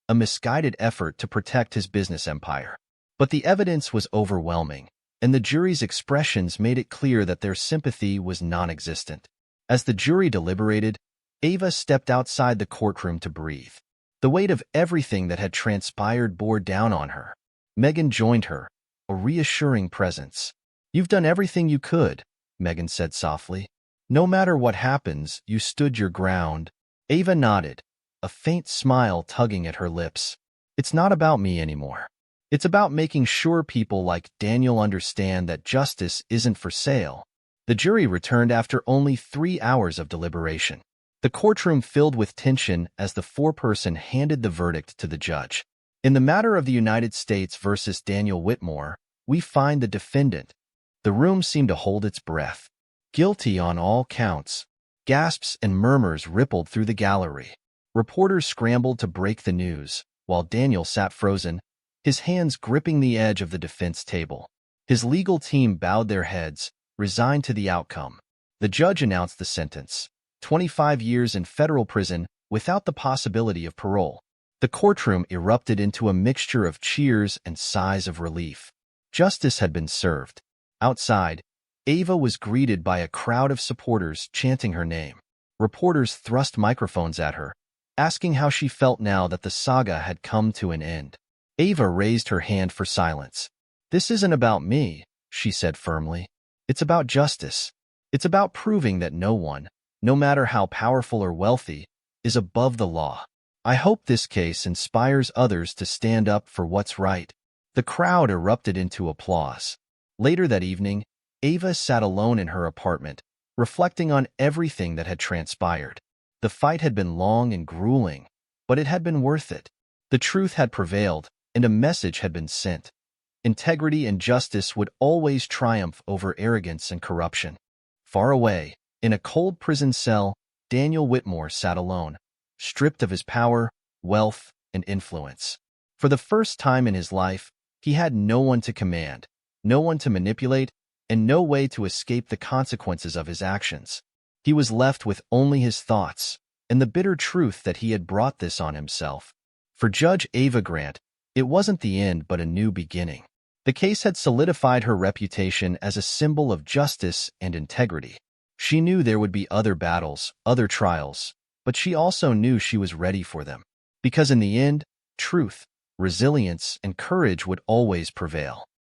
a misguided effort to protect his business empire. But the evidence was overwhelming, and the jury's expressions made it clear that their sympathy was non-existent. As the jury deliberated, Ava stepped outside the courtroom to breathe. The weight of everything that had transpired bore down on her. Megan joined her, a reassuring presence. "You've done everything you could," Megan said softly. "No matter what happens, you stood your ground." Ava nodded, a faint smile tugging at her lips. "It's not about me anymore. It's about making sure people like Daniel understand that justice isn't for sale." The jury returned after only 3 hours of deliberation. The courtroom filled with tension as the foreperson handed the verdict to the judge. In the matter of the United States versus Daniel Whitmore, we find the defendant. The room seemed to hold its breath. "Guilty on all counts." Gasps and murmurs rippled through the gallery. Reporters scrambled to break the news, while Daniel sat frozen, his hands gripping the edge of the defense table. His legal team bowed their heads, resigned to the outcome. The judge announced the sentence: 25 years in federal prison without the possibility of parole. The courtroom erupted into a mixture of cheers and sighs of relief. Justice had been served. Outside, Ava was greeted by a crowd of supporters chanting her name. Reporters thrust microphones at her, asking how she felt now that the saga had come to an end. Ava raised her hand for silence. "This isn't about me," she said firmly. "It's about justice. It's about proving that no one, no matter how powerful or wealthy, is above the law. I hope this case inspires others to stand up for what's right." The crowd erupted into applause. Later that evening, Ava sat alone in her apartment, reflecting on everything that had transpired. The fight had been long and grueling, but it had been worth it. The truth had prevailed, and a message had been sent. Integrity and justice would always triumph over arrogance and corruption. Far away, in a cold prison cell, Daniel Whitmore sat alone, stripped of his power, wealth, and influence. For the first time in his life, he had no one to command, no one to manipulate, and no way to escape the consequences of his actions. He was left with only his thoughts, and the bitter truth that he had brought this on himself. For Judge Ava Grant, it wasn't the end but a new beginning. The case had solidified her reputation as a symbol of justice and integrity. She knew there would be other battles, other trials, but she also knew she was ready for them. Because in the end, truth, resilience, and courage would always prevail.